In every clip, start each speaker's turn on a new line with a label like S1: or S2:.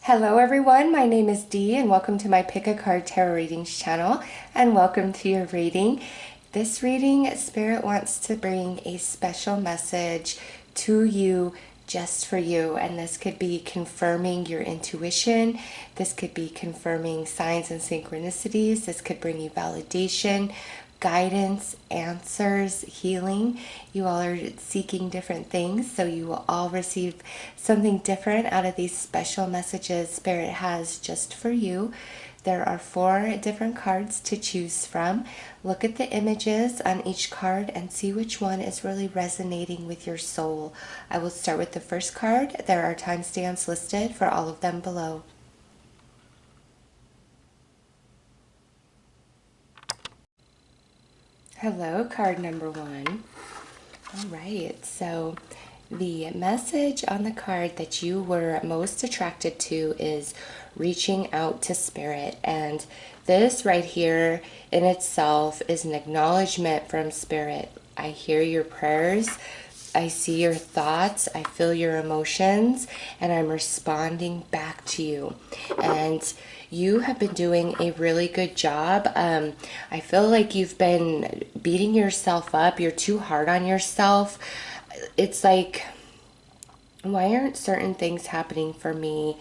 S1: Hello everyone, my name is Dee and welcome to my Pick a Card Tarot Readings channel and welcome to your reading. This reading, Spirit wants to bring a special message to you just for you, and this could be confirming your intuition, this could be confirming signs and synchronicities, this could bring you validation, guidance, answers, healing. You all are seeking different things, so you will all receive something different out of these special messages Spirit has just for you. There are 4 different cards to choose from. Look at the images on each card and see which one is really resonating with your soul. I will start with the first card. There are timestamps listed for all of them below. Hello, card number 1. All right, so the message on the card that you were most attracted to is reaching out to Spirit. And this right here in itself is an acknowledgement from Spirit. I hear your prayers. I see your thoughts, I feel your emotions, and I'm responding back to you. And you have been doing a really good job. I feel like you've been beating yourself up. You're too hard on yourself. It's like, why aren't certain things happening for me?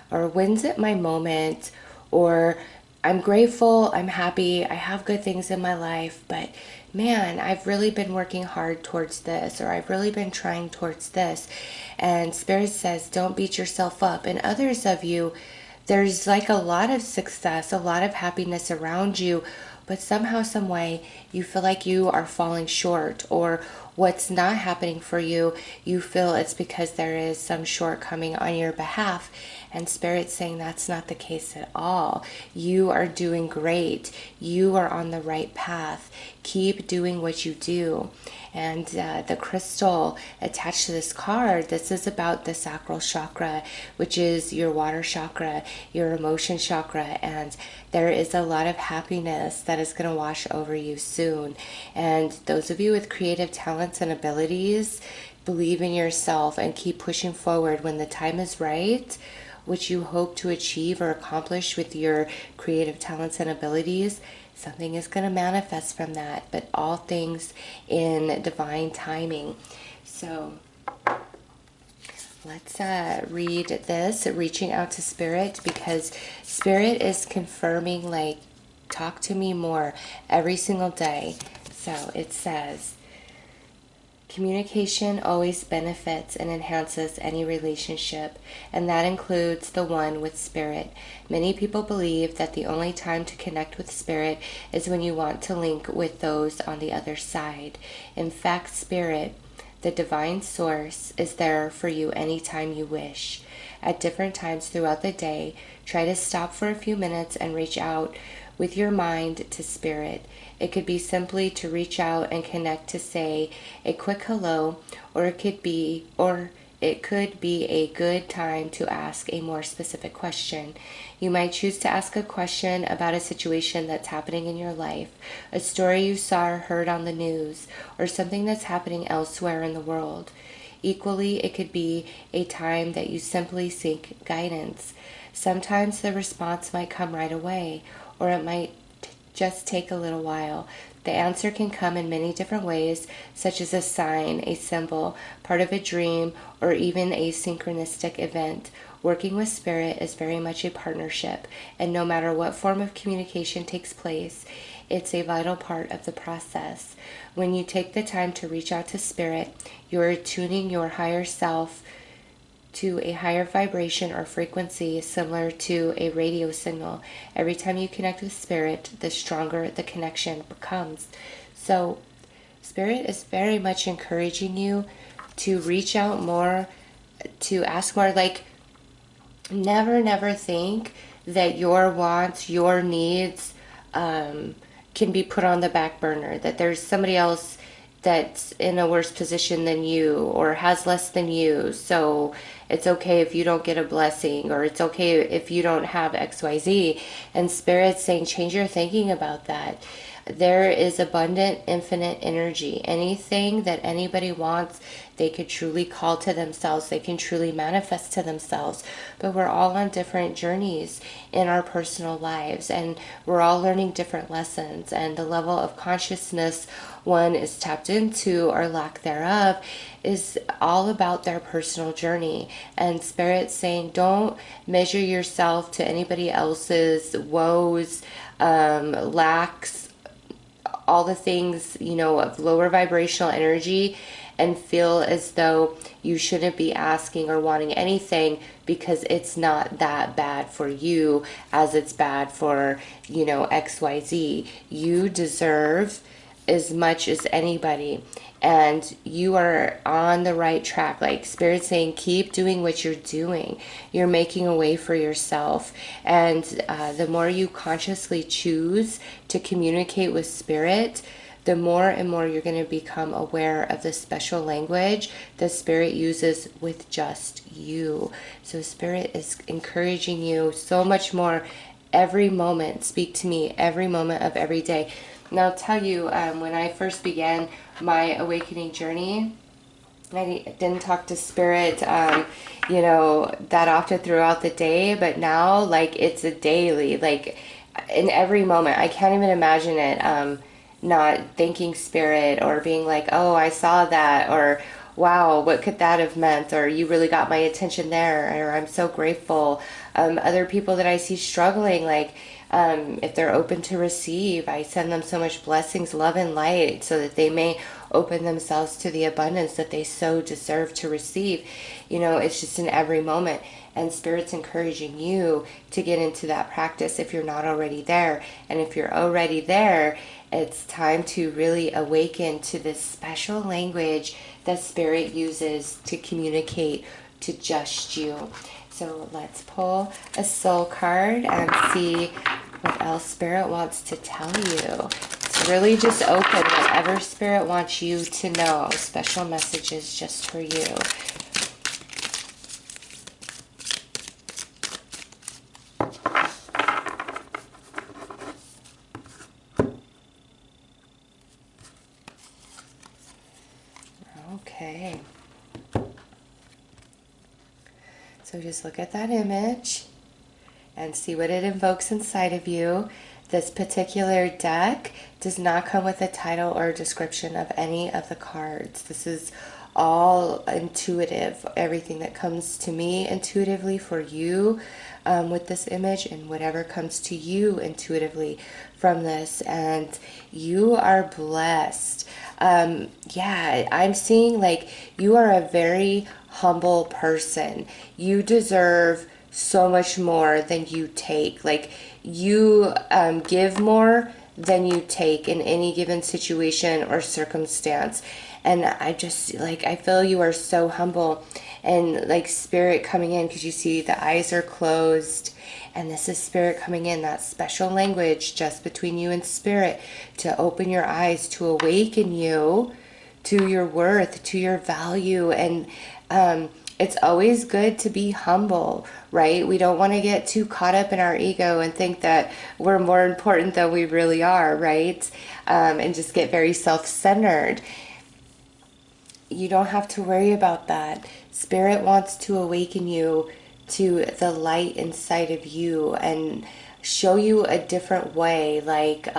S1: Or when's it my moment? Or I'm grateful, I'm happy, I have good things in my life, but man, I've really been working hard towards this, or I've really been trying towards this. And Spirit says, don't beat yourself up. And others of you, there's like a lot of success, a lot of happiness around you, but somehow, some way, you feel like you are falling short, or what's not happening for you, you feel it's because there is some shortcoming on your behalf. And Spirit's saying that's not the case at all. You are doing great. You are on the right path. Keep doing what you do. And the crystal attached to this card, this is about the sacral chakra, which is your water chakra, your emotion chakra. And there is a lot of happiness that is going to wash over you soon. And those of you with creative talents and abilities, believe in yourself and keep pushing forward when the time is right. Which you hope to achieve or accomplish with your creative talents and abilities, something is going to manifest from that, but all things in divine timing. So let's read this, reaching out to Spirit, because Spirit is confirming, like, talk to me more every single day. So it says, communication always benefits and enhances any relationship, and that includes the one with Spirit. Many people believe that the only time to connect with Spirit is when you want to link with those on the other side. In fact, Spirit, the divine source, is there for you anytime you wish. At different times throughout the day, try to stop for a few minutes and reach out with your mind to Spirit. It could be simply to reach out and connect, to say a quick hello, or it could be a good time to ask a more specific question. You might choose to ask a question about a situation that's happening in your life, a story you saw or heard on the news, or something that's happening elsewhere in the world. Equally, it could be a time that you simply seek guidance. Sometimes the response might come right away, or it might just take a little while. The answer can come in many different ways, such as a sign, a symbol, part of a dream, or even a synchronistic event. Working with Spirit is very much a partnership, and no matter what form of communication takes place, it's a vital part of the process. When you take the time to reach out to Spirit, you're tuning your higher self to a higher vibration or frequency similar to a radio signal. Every time you connect with Spirit, the stronger the connection becomes. So Spirit is very much encouraging you to reach out more, to ask more. Like, never think that your wants, your needs can be put on the back burner, that there's somebody else that's in a worse position than you or has less than you, so it's okay if you don't get a blessing, or it's okay if you don't have XYZ. And Spirit's saying, change your thinking about that. There is abundant, infinite energy. Anything that anybody wants, they could truly call to themselves. They can truly manifest to themselves. But we're all on different journeys in our personal lives, and we're all learning different lessons. And the level of consciousness one is tapped into, or lack thereof, is all about their personal journey. And Spirit's saying, don't measure yourself to anybody else's woes, lacks, all the things, of lower vibrational energy, and feel as though you shouldn't be asking or wanting anything because it's not that bad for you as it's bad for, XYZ. You deserve as much as anybody, and you are on the right track. Like Spirit's saying, keep doing what you're doing. You're making a way for yourself, and the more you consciously choose to communicate with Spirit, the more and more you're going to become aware of the special language that Spirit uses with just you. So Spirit is encouraging you so much more every moment. Speak to me every moment of every day. And I'll tell you, when I first began my awakening journey, I didn't talk to Spirit, that often throughout the day, but now, like, it's a daily, like, in every moment. I can't even imagine it, not thanking Spirit or being like, oh, I saw that, or wow, what could that have meant, or you really got my attention there, or I'm so grateful. Other people that I see struggling, like, if they're open to receive, I send them so much blessings, love, and light so that they may open themselves to the abundance that they so deserve to receive. It's just in every moment. And Spirit's encouraging you to get into that practice if you're not already there. And if you're already there, it's time to really awaken to this special language that Spirit uses to communicate to just you. So let's pull a soul card and see what else Spirit wants to tell you. It's really just open whatever Spirit wants you to know. Special messages just for you. Okay. So just look at that image and see what it invokes inside of you. This particular deck does not come with a title or a description of any of the cards. This is all intuitive. Everything that comes to me intuitively for you with this image, and whatever comes to you intuitively from this. And you are blessed. I'm seeing like you are a very humble person. You deserve so much more than you take. Like you give more than you take in any given situation or circumstance. And I just I feel you are so humble, and like Spirit coming in, because you see the eyes are closed, and this is Spirit coming in, that special language just between you and Spirit, to open your eyes, to awaken you to your worth, to your value. And it's always good to be humble, right? We don't want to get too caught up in our ego and think that we're more important than we really are, right? And just get very self-centered. You don't have to worry about that. Spirit wants to awaken you to the light inside of you and show you a different way. Like,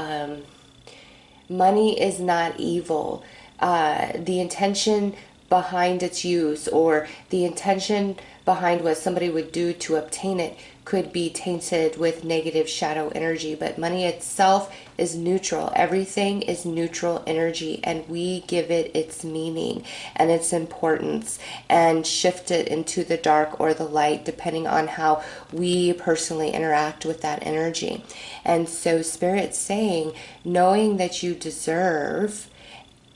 S1: money is not evil. The intention behind its use, or the intention behind what somebody would do to obtain it, could be tainted with negative shadow energy. But money itself is neutral. Everything is neutral energy, and we give it its meaning and its importance and shift it into the dark or the light depending on how we personally interact with that energy. And so Spirit's saying, knowing that you deserve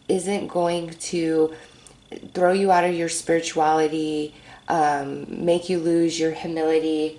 S1: isn't going to throw you out of your spirituality, make you lose your humility.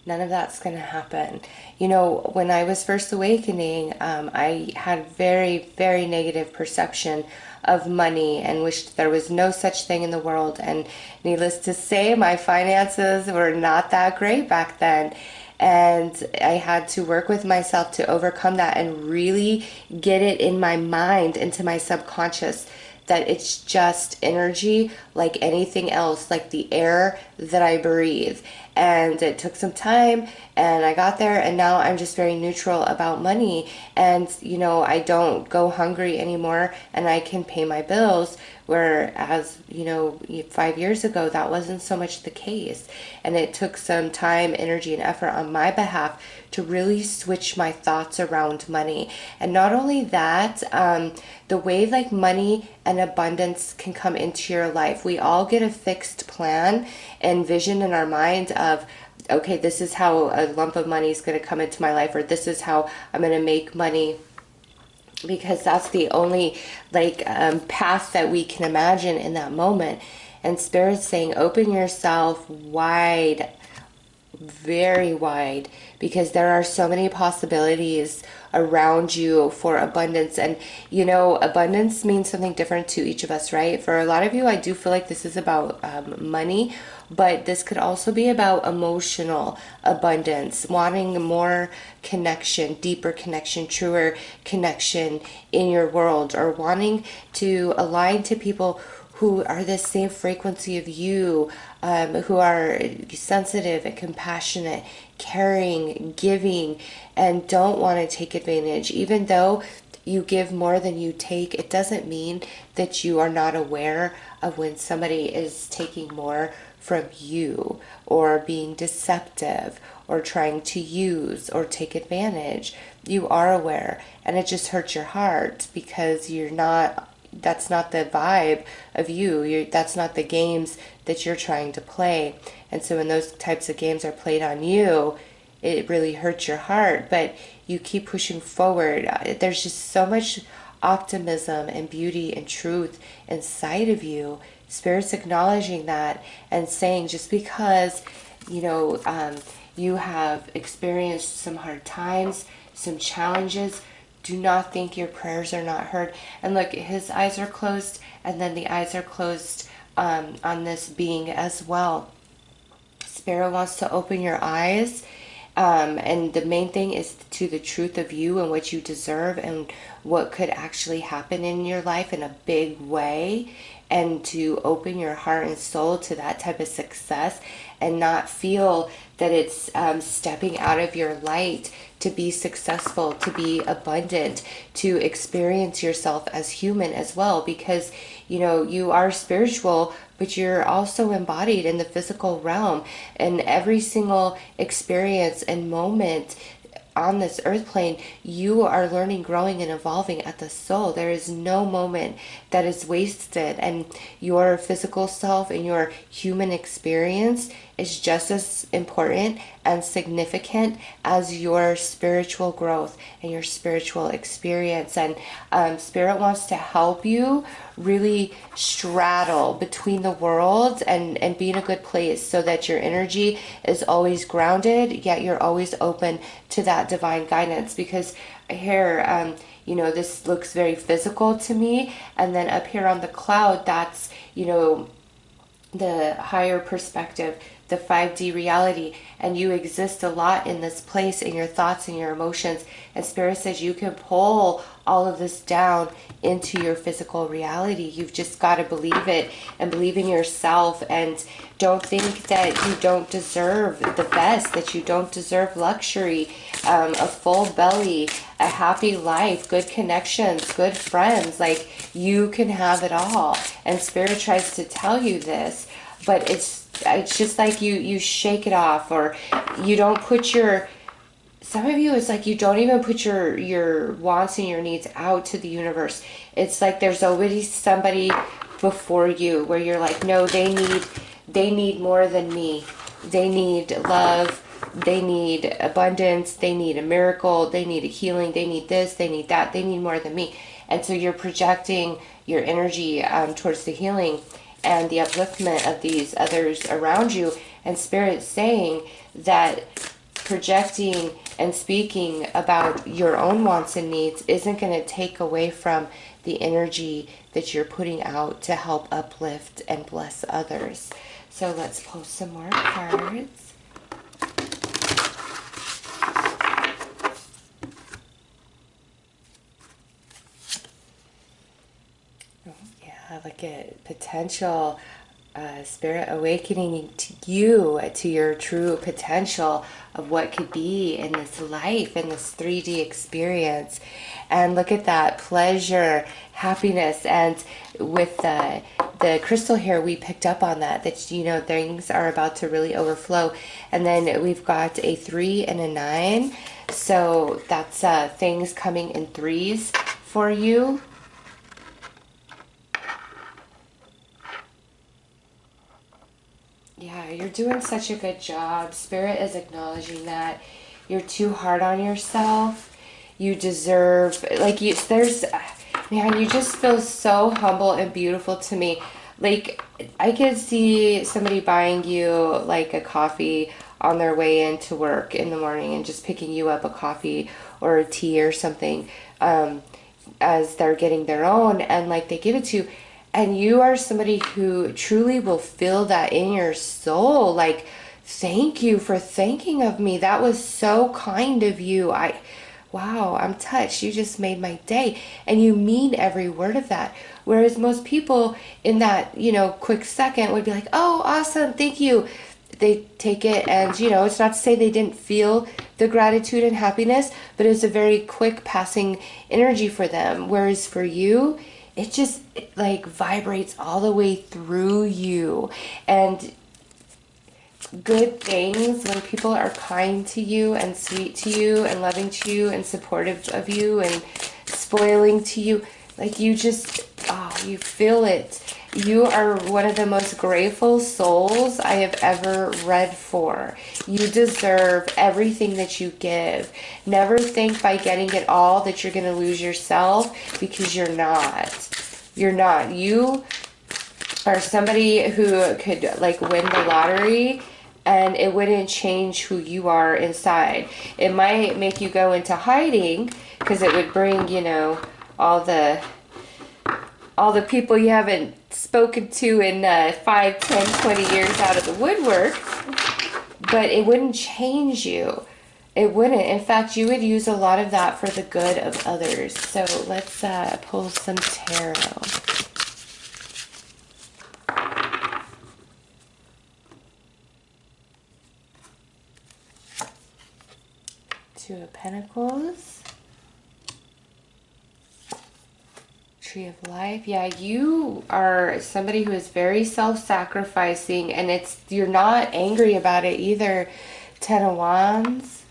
S1: None of that's going to happen. When I was first awakening, I had very, very negative perception of money and wished there was no such thing in the world. And needless to say, my finances were not that great back then. And I had to work with myself to overcome that and really get it in my mind, into my subconscious, that it's just energy like anything else, like the air that I breathe. And it took some time, and I got there, and now I'm just very neutral about money. And, I don't go hungry anymore, and I can pay my bills. Whereas, 5 years ago, that wasn't so much the case. And it took some time, energy, and effort on my behalf to really switch my thoughts around money. And not only that, the way like money and abundance can come into your life, we all get a fixed plan and vision in our mind of, okay, this is how a lump of money is going to come into my life, or this is how I'm going to make money, because that's the only path that we can imagine in that moment. And Spirit's saying, open yourself wide, very wide, because there are so many possibilities around you for abundance. And abundance means something different to each of us, right? For a lot of you, I do feel like this is about money, but this could also be about emotional abundance, wanting more connection, deeper connection, truer connection in your world, or wanting to align to people who are the same frequency of you, who are sensitive and compassionate, caring, giving, and don't want to take advantage. Even though you give more than you take, it doesn't mean that you are not aware of when somebody is taking more from you, or being deceptive, or trying to use or take advantage. You are aware, and it just hurts your heart because that's not the vibe of you. That's not the games that you're trying to play. And so when those types of games are played on you, it really hurts your heart, but you keep pushing forward. There's just so much optimism and beauty and truth inside of you. Spirit's acknowledging that and saying, just because, you have experienced some hard times, some challenges, do not think your prayers are not heard. And look, his eyes are closed, and then the eyes are closed on this being as well. Spirit wants to open your eyes, and the main thing is to the truth of you and what you deserve and what could actually happen in your life in a big way, and to open your heart and soul to that type of success, and not feel that it's stepping out of your light to be successful, to be abundant, to experience yourself as human as well, because you are spiritual, but you're also embodied in the physical realm. And every single experience and moment on this earth plane, you are learning, growing, and evolving at the soul. There is no moment that is wasted, and your physical self and your human experience is just as important and significant as your spiritual growth and your spiritual experience. And Spirit wants to help you really straddle between the worlds and be in a good place, so that your energy is always grounded, yet you're always open to that divine guidance. Because here, this looks very physical to me, and then up here on the cloud, that's, the higher perspective, the 5D reality, and you exist a lot in this place in your thoughts and your emotions. And Spirit says you can pull all of this down into your physical reality. You've just got to believe it and believe in yourself, and don't think that you don't deserve the best, that you don't deserve luxury, a full belly, a happy life, good connections, good friends. Like, you can have it all. And Spirit tries to tell you this, but it's just like you shake it off, or you don't put some of you, it's like you don't even put your wants and your needs out to the universe. It's like there's already somebody before you where you're like, no, they need more than me. They need love. They need abundance. They need a miracle. They need a healing. They need this. They need that. They need more than me. And so you're projecting your energy towards the healing and the upliftment of these others around you. And Spirit's saying that projecting and speaking about your own wants and needs isn't going to take away from the energy that you're putting out to help uplift and bless others. So let's pull some more cards. look at potential, spirit awakening to you, to your true potential of what could be in this life, in this 3D experience. And look at that pleasure, happiness. And with the crystal here, we picked up on that, things are about to really overflow. And then we've got a 3 and a 9. So that's things coming in threes for you. Yeah, you're doing such a good job. Spirit is acknowledging that you're too hard on yourself. You deserve, man, you just feel so humble and beautiful to me. Like, I could see somebody buying you like a coffee on their way into work in the morning and just picking you up a coffee or a tea or something, as they're getting their own, and like they give it to you. And you are somebody who truly will feel that in your soul. Like, thank you for thinking of me. That was so kind of you. Wow, I'm touched. You just made my day. And you mean every word of that. Whereas most people in that, quick second would be like, oh, awesome, thank you. They take it and, it's not to say they didn't feel the gratitude and happiness, but it's a very quick passing energy for them. Whereas for you, it just like vibrates all the way through you. And good things, when people are kind to you and sweet to you and loving to you and supportive of you and spoiling to you, like you just, you feel it. You are one of the most grateful souls I have ever read for. You deserve everything that you give. Never think by getting it all that you're going to lose yourself, because you're not. You're not. You are somebody who could like win the lottery and it wouldn't change who you are inside. It might make you go into hiding because it would bring, all the people you haven't spoken to in 5, 10, 20 years out of the woodwork, but it wouldn't change you. It wouldn't. In fact, you would use a lot of that for the good of others. So let's pull some tarot. Two of Pentacles. Tree of Life. Yeah, you are somebody who is very self-sacrificing, and you're not angry about it either. 10 of Wands.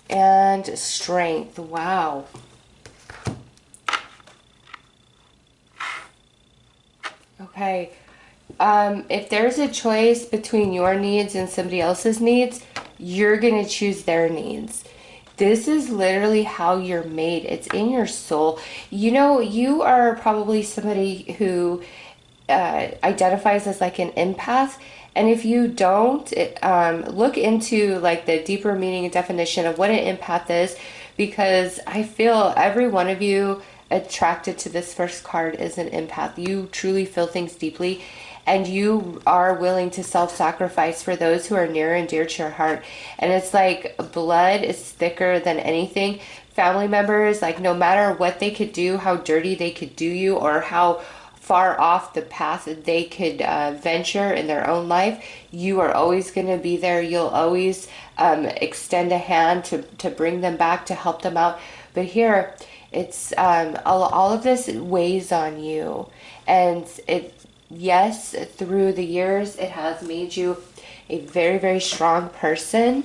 S1: And Strength. Wow. Okay. If there's a choice between your needs and somebody else's needs, you're going to choose their needs. This is literally how you're made. It's in your soul. You are probably somebody who identifies as like an empath. And if you don't, look into like the deeper meaning and definition of what an empath is, because I feel every one of you attracted to this first card is an empath. You truly feel things deeply, and you are willing to self-sacrifice for those who are near and dear to your heart. And it's like blood is thicker than anything. Family members, like no matter what they could do, how dirty they could do you, or how far off the path they could venture in their own life, you are always going to be there. You'll always extend a hand to bring them back, to help them out. But here, it's all of this weighs on you. And yes, through the years, it has made you a very, very strong person.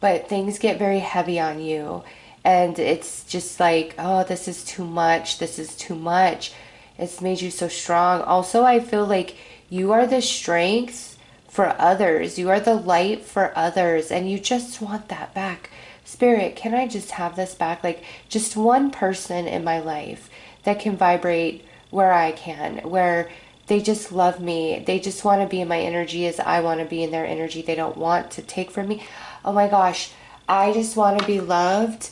S1: But things get very heavy on you. And it's just like, oh, this is too much. This is too much. It's made you so strong. Also, I feel like you are the strength for others. You are the light for others. And you just want that back. Spirit, can I just have this back? Like just one person in my life that can vibrate where I can, where they just love me. They just want to be in my energy as I want to be in their energy. They don't want to take from me. Oh my gosh, I just want to be loved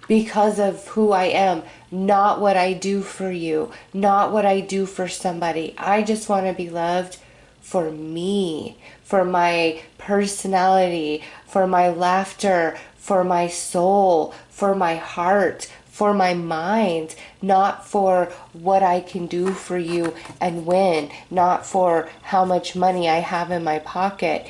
S1: because of who I am, not what I do for you, not what I do for somebody. I just want to be loved for me, for my personality, for my laughter, for my soul, for my heart, for my mind, not for what I can do for you and when, not for how much money I have in my pocket.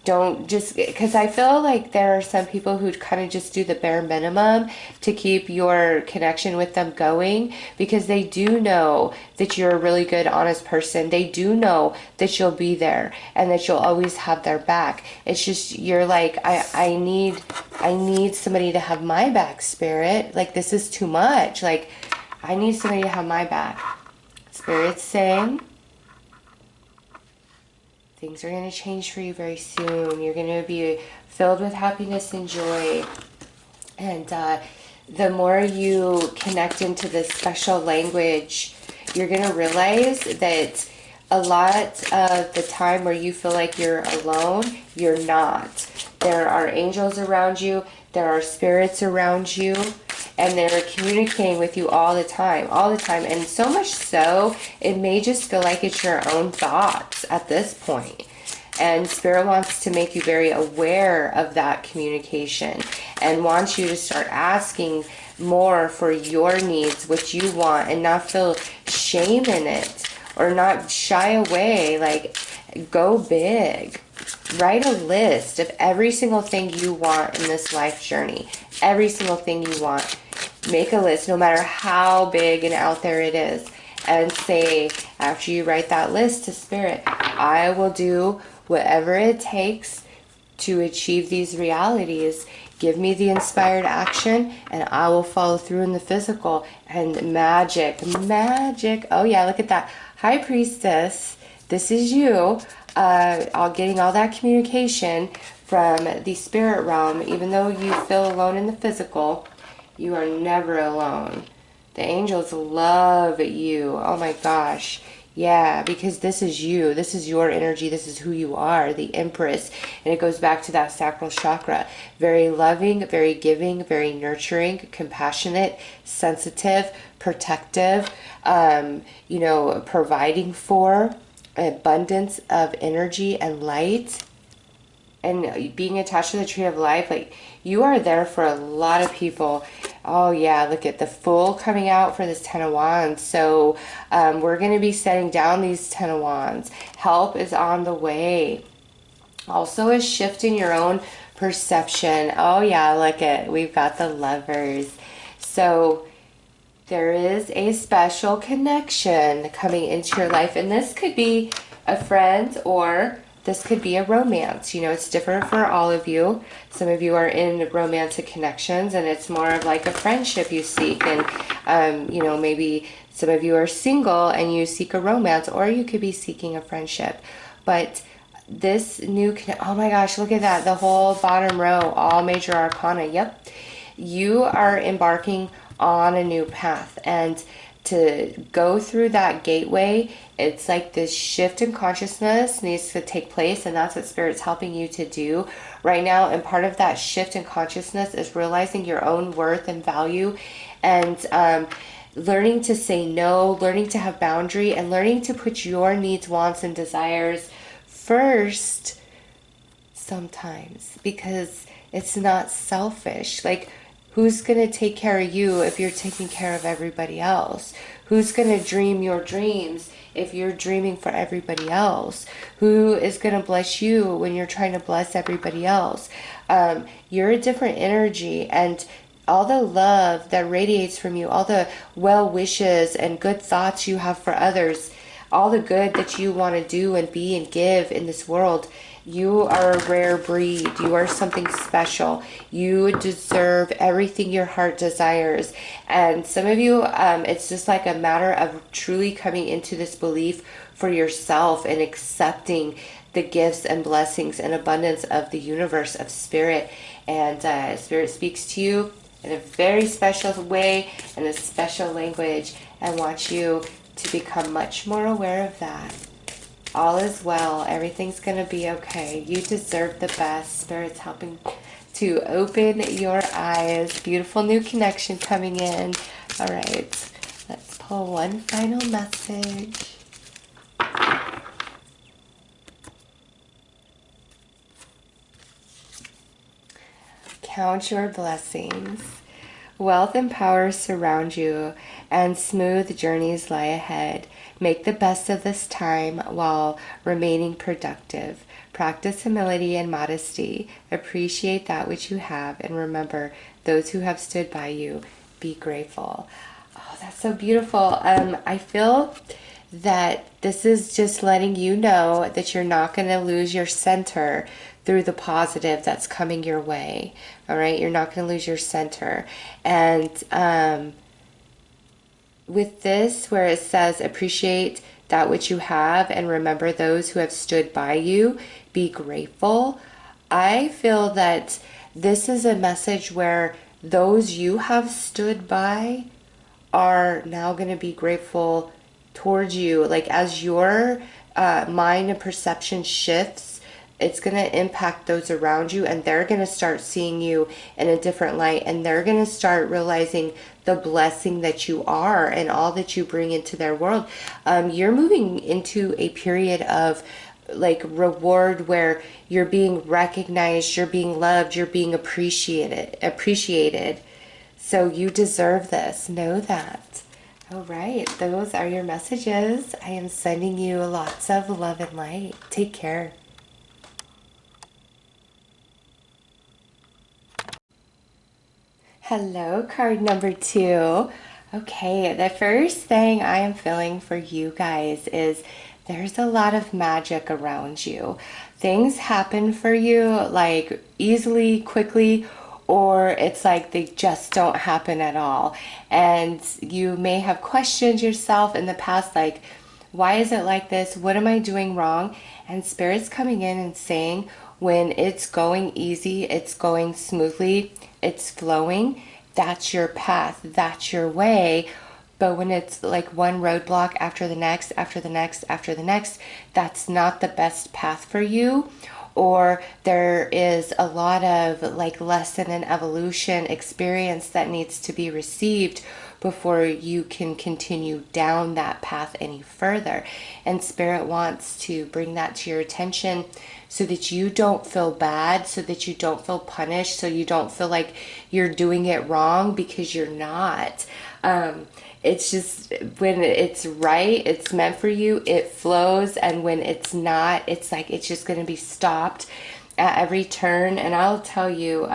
S1: Don't just, because I feel like there are some people who kind of just do the bare minimum to keep your connection with them going, because they do know that you're a really good, honest person. They do know that you'll be there and that you'll always have their back. It's just, you're like, I need somebody to have my back, Spirit. Like, this is too much. Like, I need somebody to have my back. Spirit's saying, things are going to change for you very soon. You're going to be filled with happiness and joy. And the more you connect into this special language, you're going to realize that a lot of the time where you feel like you're alone, you're not. There are angels around you. There are spirits around you. And they're communicating with you all the time. And so much so, it may just feel like it's your own thoughts at this point. And Spirit wants to make you very aware of that communication and wants you to start asking more for your needs, what you want, and not feel shame in it or not shy away. Like, go big. Write a list of every single thing you want in this life journey. Every single thing you want. Make a list, no matter how big and out there it is. And say, after you write that list to Spirit, I will do whatever it takes to achieve these realities. Give me the inspired action and I will follow through in the physical. And magic. Oh yeah, look at that. High Priestess, this is you. Getting all that communication from the spirit realm. Even though you feel alone in the physical, you are never alone. The angels love you. Oh my gosh. Yeah, because this is you. This is your energy. This is who you are, the Empress. And it goes back to that sacral chakra. Very loving, very giving, very nurturing, compassionate, sensitive, protective, providing for, abundance of energy and light. And being attached to the tree of life, like, you are there for a lot of people. Oh yeah, look at the Fool coming out for this Ten of Wands. So we're going to be setting down these Ten of Wands. Help is on the way. Also a shift in your own perception. Oh yeah, look at, we've got the Lovers. So there is a special connection coming into your life. And this could be a friend or this could be a romance. You know, it's different for all of you. Some of you are in romantic connections and it's more of like a friendship you seek. And, maybe some of you are single and you seek a romance, or you could be seeking a friendship. But this new, oh my gosh, look at that. The whole bottom row, all major arcana. Yep. You are embarking on a new path, and to go through that gateway, it's like this shift in consciousness needs to take place, and that's what Spirit's helping you to do right now. And part of that shift in consciousness is realizing your own worth and value, and learning to say no, learning to have boundary, and learning to put your needs, wants, and desires first sometimes, because it's not selfish. Like, who's going to take care of you if you're taking care of everybody else? Who's going to dream your dreams if you're dreaming for everybody else? Who is going to bless you when you're trying to bless everybody else? You're a different energy, and all the love that radiates from you, all the well wishes and good thoughts you have for others, all the good that you want to do and be and give in this world, you are a rare breed. You are something special. You deserve everything your heart desires. And some of you, it's just like a matter of truly coming into this belief for yourself and accepting the gifts and blessings and abundance of the universe, of Spirit. And Spirit speaks to you in a very special way, in a special language, and wants you to become much more aware of that. All is well. Everything's going to be okay. You deserve the best. Spirit's helping to open your eyes. Beautiful new connection coming in. All right. Let's pull one final message. Count your blessings. Wealth and power surround you, and smooth journeys lie ahead. Make the best of this time while remaining productive. Practice humility and modesty. Appreciate that which you have, and remember those who have stood by you. Be grateful. Oh, that's so beautiful. I feel that this is just letting you know that you're not going to lose your center through the positive that's coming your way. All right, you're not going to lose your center. And with this, where it says appreciate that which you have and remember those who have stood by you, be grateful. I feel that this is a message where those you have stood by are now going to be grateful towards you. Like as your mind and perception shifts, it's going to impact those around you, and they're going to start seeing you in a different light, and they're going to start realizing the blessing that you are and all that you bring into their world. You're moving into a period of like reward where you're being recognized, you're being loved, you're being appreciated. So you deserve this. Know that. All right, those are your messages. I am sending you lots of love and light. Take care. Hello, card number 2. Okay, the first thing I am feeling for you guys is there's a lot of magic around you. Things happen for you like easily, quickly, or it's like they just don't happen at all. And you may have questioned yourself in the past, like, why is it like this? What am I doing wrong? And Spirit's coming in and saying, when it's going easy, it's going smoothly, it's flowing, that's your path, that's your way. But when it's like one roadblock after the next, after the next, after the next, that's not the best path for you. Or there is a lot of like lesson and evolution experience that needs to be received before you can continue down that path any further. And Spirit wants to bring that to your attention so that you don't feel bad, so that you don't feel punished, so you don't feel like you're doing it wrong, because you're not. It's just when it's right, it's meant for you, it flows. And when it's not, it's like it's just going to be stopped at every turn. And I'll tell you,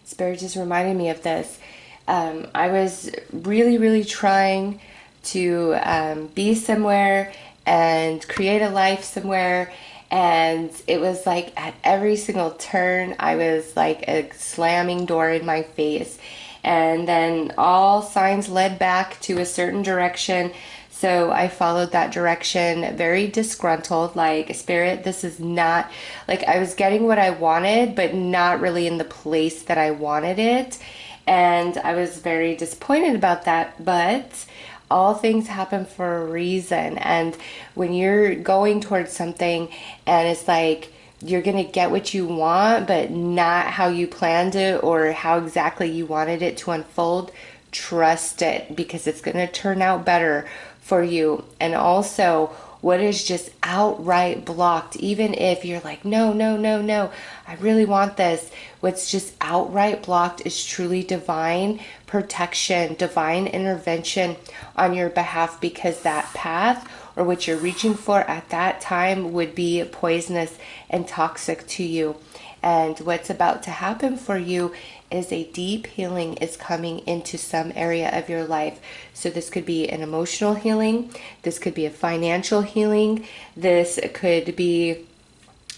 S1: Spirit just reminded me of this. I was really trying to be somewhere and create a life somewhere. And it was like at every single turn, I was like a slamming door in my face. And then all signs led back to a certain direction. So I followed that direction, very disgruntled, like, Spirit, this is not, like, I was getting what I wanted, but not really in the place that I wanted it. And I was very disappointed about that. But all things happen for a reason. And when you're going towards something and it's like you're going to get what you want, but not how you planned it or how exactly you wanted it to unfold, trust it, because it's going to turn out better for you. And also, what is just outright blocked, even if you're like, no, I really want this. What's just outright blocked is truly divine protection, divine intervention on your behalf, because that path or what you're reaching for at that time would be poisonous and toxic to you. And what's about to happen for you is a deep healing is coming into some area of your life. So this could be an emotional healing. This could be a financial healing. This could be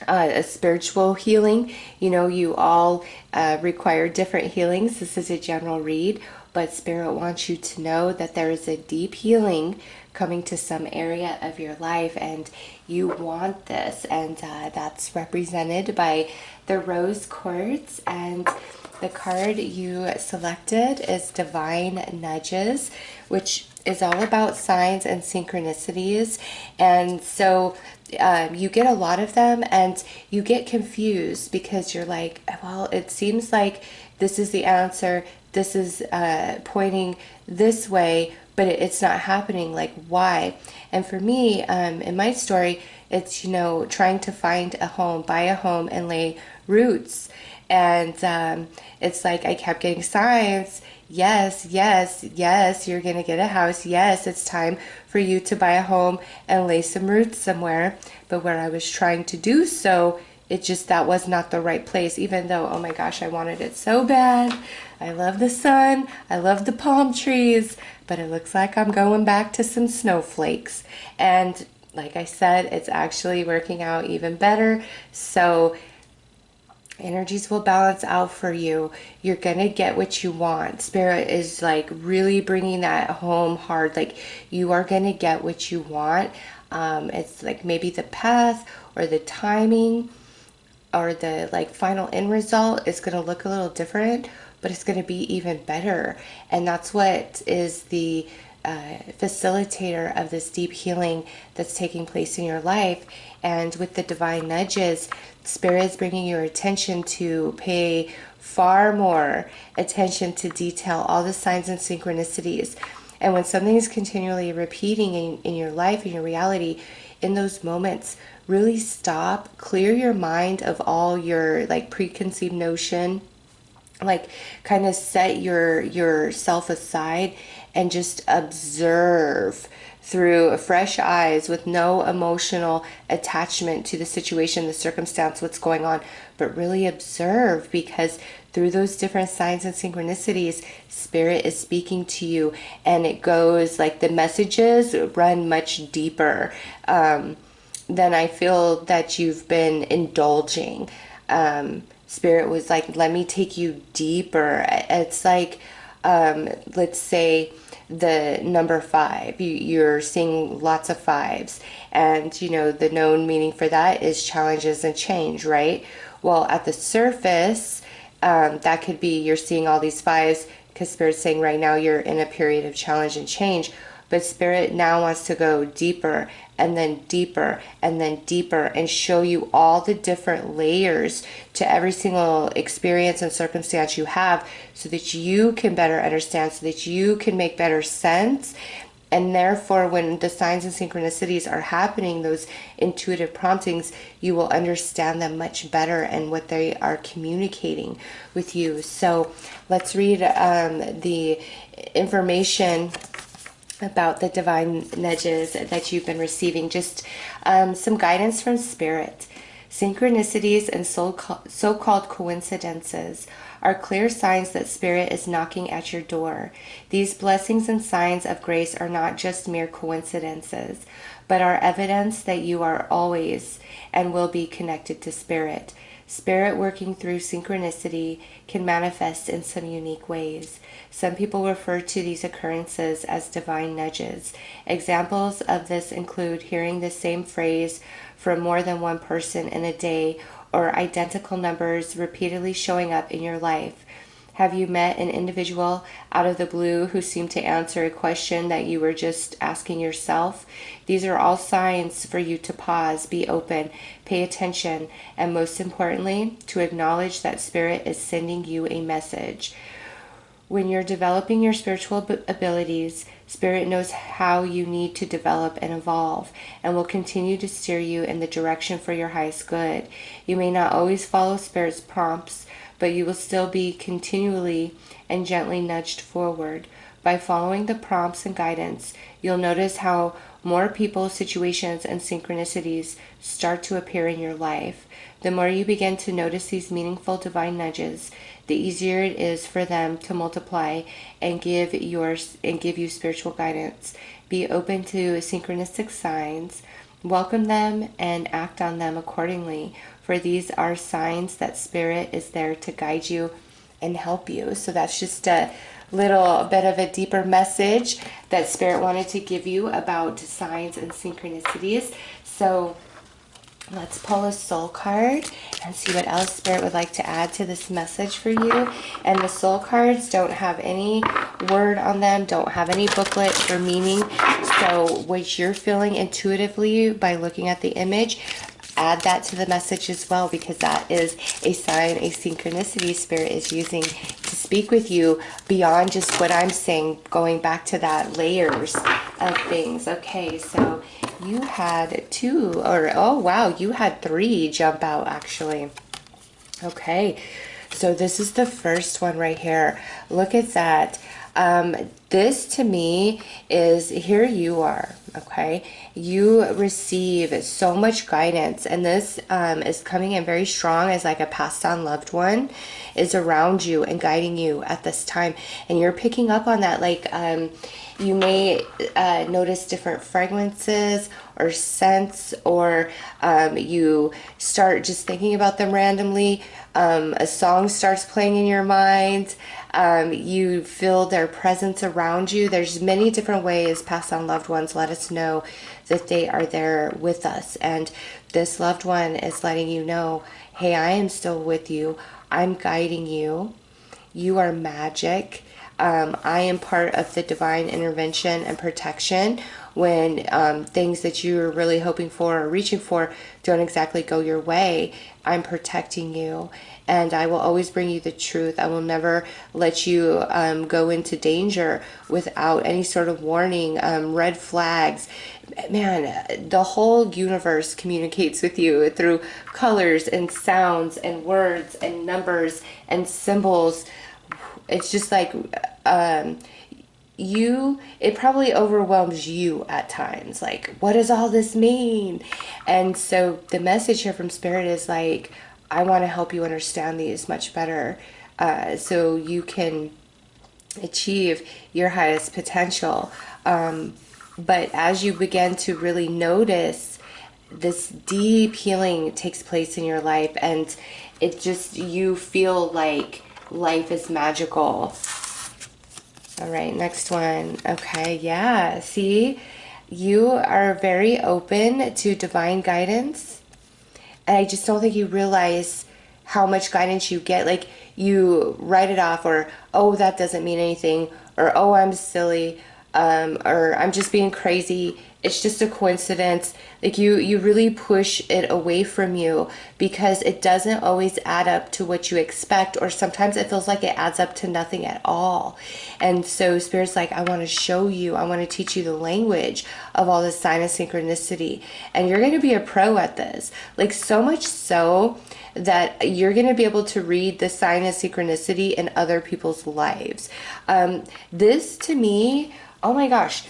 S1: a spiritual healing. You know, you all require different healings. This is a general read, but Spirit wants you to know that there is a deep healing coming to some area of your life, and you want this. And that's represented by the rose quartz. And the card you selected is Divine Nudges, which is all about signs and synchronicities. And so you get a lot of them and you get confused because you're like, well, it seems like this is the answer. This is pointing this way, but it's not happening. Like, why? And for me, in my story, it's, trying to find a home, buy a home, and lay roots. And it's like I kept getting signs. Yes, yes, yes, you're going to get a house. Yes, it's time for you to buy a home and lay some roots somewhere. But where I was trying to do so, that was not the right place, even though, oh my gosh, I wanted it so bad. I love the sun. I love the palm trees. But it looks like I'm going back to some snowflakes. And like I said, it's actually working out even better. So energies will balance out for you. You're gonna get what you want. Spirit is like really bringing that home hard. Like, you are gonna get what you want. It's like maybe the path or the timing or the like final end result is gonna look a little different, but it's gonna be even better. And that's what is the facilitator of this deep healing that's taking place in your life. And with the divine nudges, Spirit is bringing your attention to pay far more attention to detail, all the signs and synchronicities. And when something is continually repeating in your life, in your reality, in those moments, really stop, clear your mind of all your like preconceived notion, like kind of set yourself aside and just observe through fresh eyes with no emotional attachment to the situation, the circumstance, what's going on, but really observe, because through those different signs and synchronicities, Spirit is speaking to you, and it goes like the messages run much deeper than I feel that you've been indulging. Spirit was like, let me take you deeper. It's like, let's say the number 5, you're seeing lots of 5s, and the known meaning for that is challenges and change, right? Well, at the surface, that could be you're seeing all these 5s because Spirit's saying right now you're in a period of challenge and change. But Spirit now wants to go deeper and then deeper and then deeper and show you all the different layers to every single experience and circumstance you have, so that you can better understand, so that you can make better sense. And therefore, when the signs and synchronicities are happening, those intuitive promptings, you will understand them much better and what they are communicating with you. So let's read the information about the divine nudges that you've been receiving. Just some guidance from Spirit. Synchronicities and so-called coincidences are clear signs that Spirit is knocking at your door. These blessings and signs of grace are not just mere coincidences, but are evidence that you are always and will be connected to Spirit. Spirit working through synchronicity can manifest in some unique ways. Some people refer to these occurrences as divine nudges. Examples of this include hearing the same phrase from more than one person in a day, or identical numbers repeatedly showing up in your life. Have you met an individual out of the blue who seemed to answer a question that you were just asking yourself? These are all signs for you to pause, be open, pay attention, and most importantly, to acknowledge that Spirit is sending you a message. When you're developing your spiritual abilities, Spirit knows how you need to develop and evolve, and will continue to steer you in the direction for your highest good. You may not always follow Spirit's prompts, but you will still be continually and gently nudged forward. By following the prompts and guidance, you'll notice how more people, situations, and synchronicities start to appear in your life. The more you begin to notice these meaningful divine nudges, the easier it is for them to multiply and give you spiritual guidance. Be open to synchronistic signs, welcome them, and act on them accordingly, for these are signs that Spirit is there to guide you and help you. So that's just a little bit of a deeper message that Spirit wanted to give you about signs and synchronicities. So let's pull a soul card and see what else Spirit would like to add to this message for you. And the soul cards don't have any word on them, don't have any booklet or meaning. So what you're feeling intuitively by looking at the image, add that to the message as well, because that is a sign, a synchronicity Spirit is using to speak with you beyond just what I'm saying, going back to that layers of things. Okay, so you had 2, or oh wow, you had 3 jump out actually. Okay, so this is the first one right here. Look at that. This to me is, here you are, okay? You receive so much guidance, and this is coming in very strong as like a passed on loved one is around you and guiding you at this time. And you're picking up on that, like you may notice different fragrances or scents, or you start just thinking about them randomly. A song starts playing in your mind. You feel their presence around you. There's many different ways past on loved ones let us know that they are there with us. And this loved one is letting you know, hey, I am still with you. I'm guiding you. You are magic. I am part of the divine intervention and protection when things that you're really hoping for or reaching for don't exactly go your way. I'm protecting you, and I will always bring you the truth. I will never let you go into danger without any sort of warning, red flags. Man, the whole universe communicates with you through colors and sounds and words and numbers and symbols. It's just like it probably overwhelms you at times. Like, what does all this mean? And so the message here from Spirit is like, I want to help you understand these much better, so you can achieve your highest potential. But as you begin to really notice, this deep healing takes place in your life, and it just, you feel like life is magical. All right, next one. Okay, yeah, see, you are very open to divine guidance, and I just don't think you realize how much guidance you get. Like, you write it off, or, oh, that doesn't mean anything, or, oh, I'm silly, or I'm just being crazy. It's just a coincidence. Like, you really push it away from you because it doesn't always add up to what you expect, or sometimes it feels like it adds up to nothing at all. And so Spirit's like, I want to show you, I want to teach you the language of all this sign of synchronicity. And you're going to be a pro at this. Like, so much so that you're going to be able to read the sign of synchronicity in other people's lives. This to me, oh my gosh,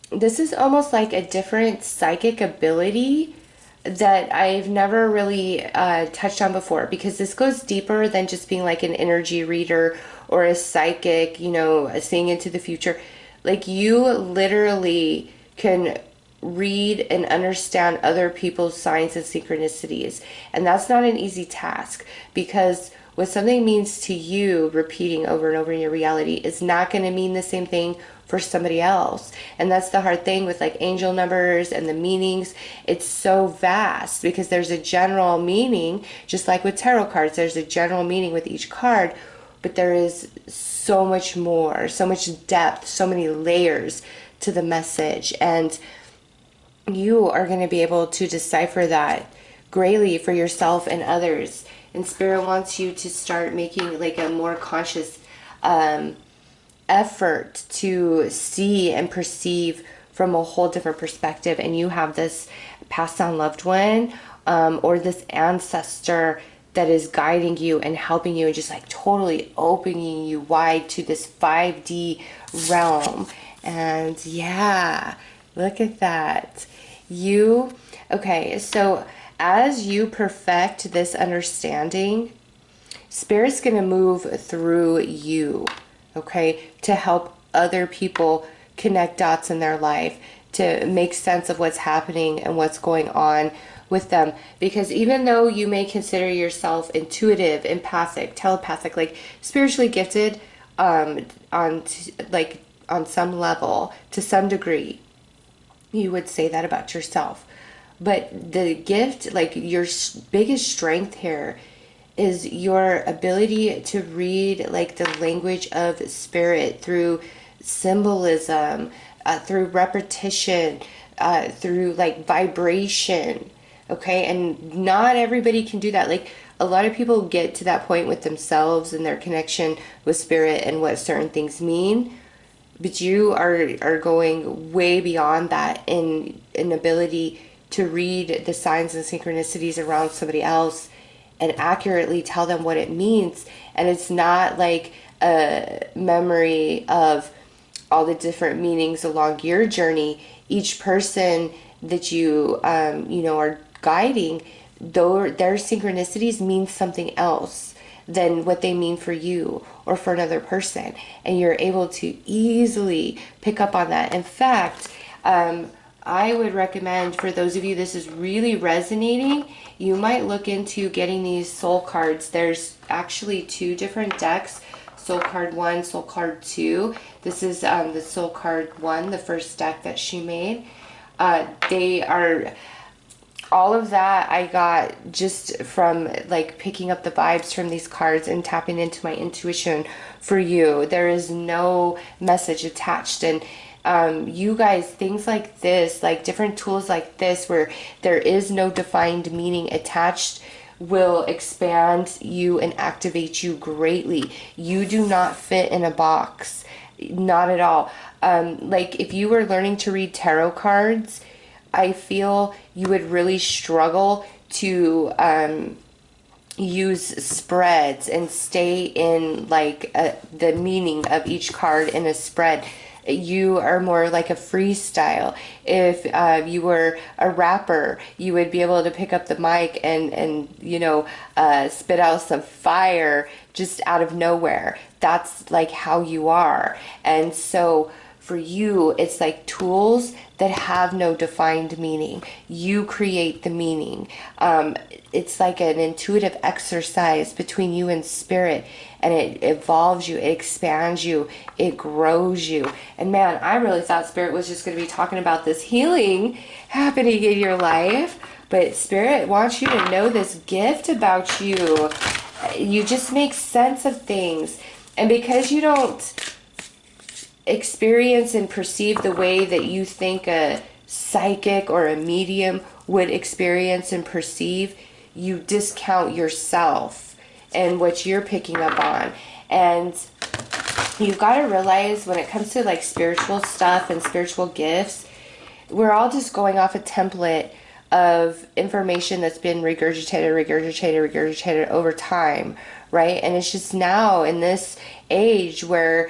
S1: this is almost like a different psychic ability that I've never really touched on before, because this goes deeper than just being like an energy reader or a psychic, you know, seeing into the future. Like, you literally can read and understand other people's signs and synchronicities. And that's not an easy task, because what something means to you repeating over and over in your reality is not going to mean the same thing for somebody else. And that's the hard thing with like angel numbers and the meanings. It's so vast because there's a general meaning, just like with tarot cards, there's a general meaning with each card, but there is so much more, so much depth, so many layers to the message. And you are going to be able to decipher that greatly for yourself and others. And Spirit wants you to start making like a more conscious effort to see and perceive from a whole different perspective. And you have this passed on loved one or this ancestor that is guiding you and helping you and just like totally opening you wide to this 5D realm. And yeah, look at that. Okay, so as you perfect this understanding, Spirit's going to move through you, okay, to help other people connect dots in their life, to make sense of what's happening and what's going on with them. Because even though you may consider yourself intuitive, empathic, telepathic, like spiritually gifted on some level, to some degree, you would say that about yourself. But the gift, like your biggest strength here, is your ability to read like the language of Spirit through symbolism, through repetition, through like vibration. Okay, and not everybody can do that. Like, a lot of people get to that point with themselves and their connection with spirit and what certain things mean, but you are going way beyond that in an ability to read the signs and synchronicities around somebody else and accurately tell them what it means. And it's not like a memory of all the different meanings along your journey. Each person that you are guiding, though their synchronicities mean something else than what they mean for you or for another person, and you're able to easily pick up on that. In fact, I would recommend, for those of you this is really resonating, you might look into getting these soul cards. There's actually two different decks, soul card 1, soul card 2. This is the soul card 1, the first deck that she made. They are, all of that I got just from like picking up the vibes from these cards and tapping into my intuition for you. There is no message attached. And you guys, things like this, like different tools like this where there is no defined meaning attached, will expand you and activate you greatly. You do not fit in a box, not at all. Like if you were learning to read tarot cards, I feel you would really struggle to use spreads and stay in like the meaning of each card in a spread. You are more like a freestyle. If you were a rapper, you would be able to pick up the mic and spit out some fire just out of nowhere. That's like how you are. And so for you, it's like tools that have no defined meaning. You create the meaning. It's like an intuitive exercise between you and spirit, and it evolves you, it expands you, it grows you. And man, I really thought spirit was just going to be talking about this healing happening in your life, but spirit wants you to know this gift about you. You just make sense of things. And because you don't experience and perceive the way that you think a psychic or a medium would experience and perceive, you discount yourself and what you're picking up on. And you've got to realize when it comes to like spiritual stuff and spiritual gifts, we're all just going off a template of information that's been regurgitated over time, right? And it's just now in this age where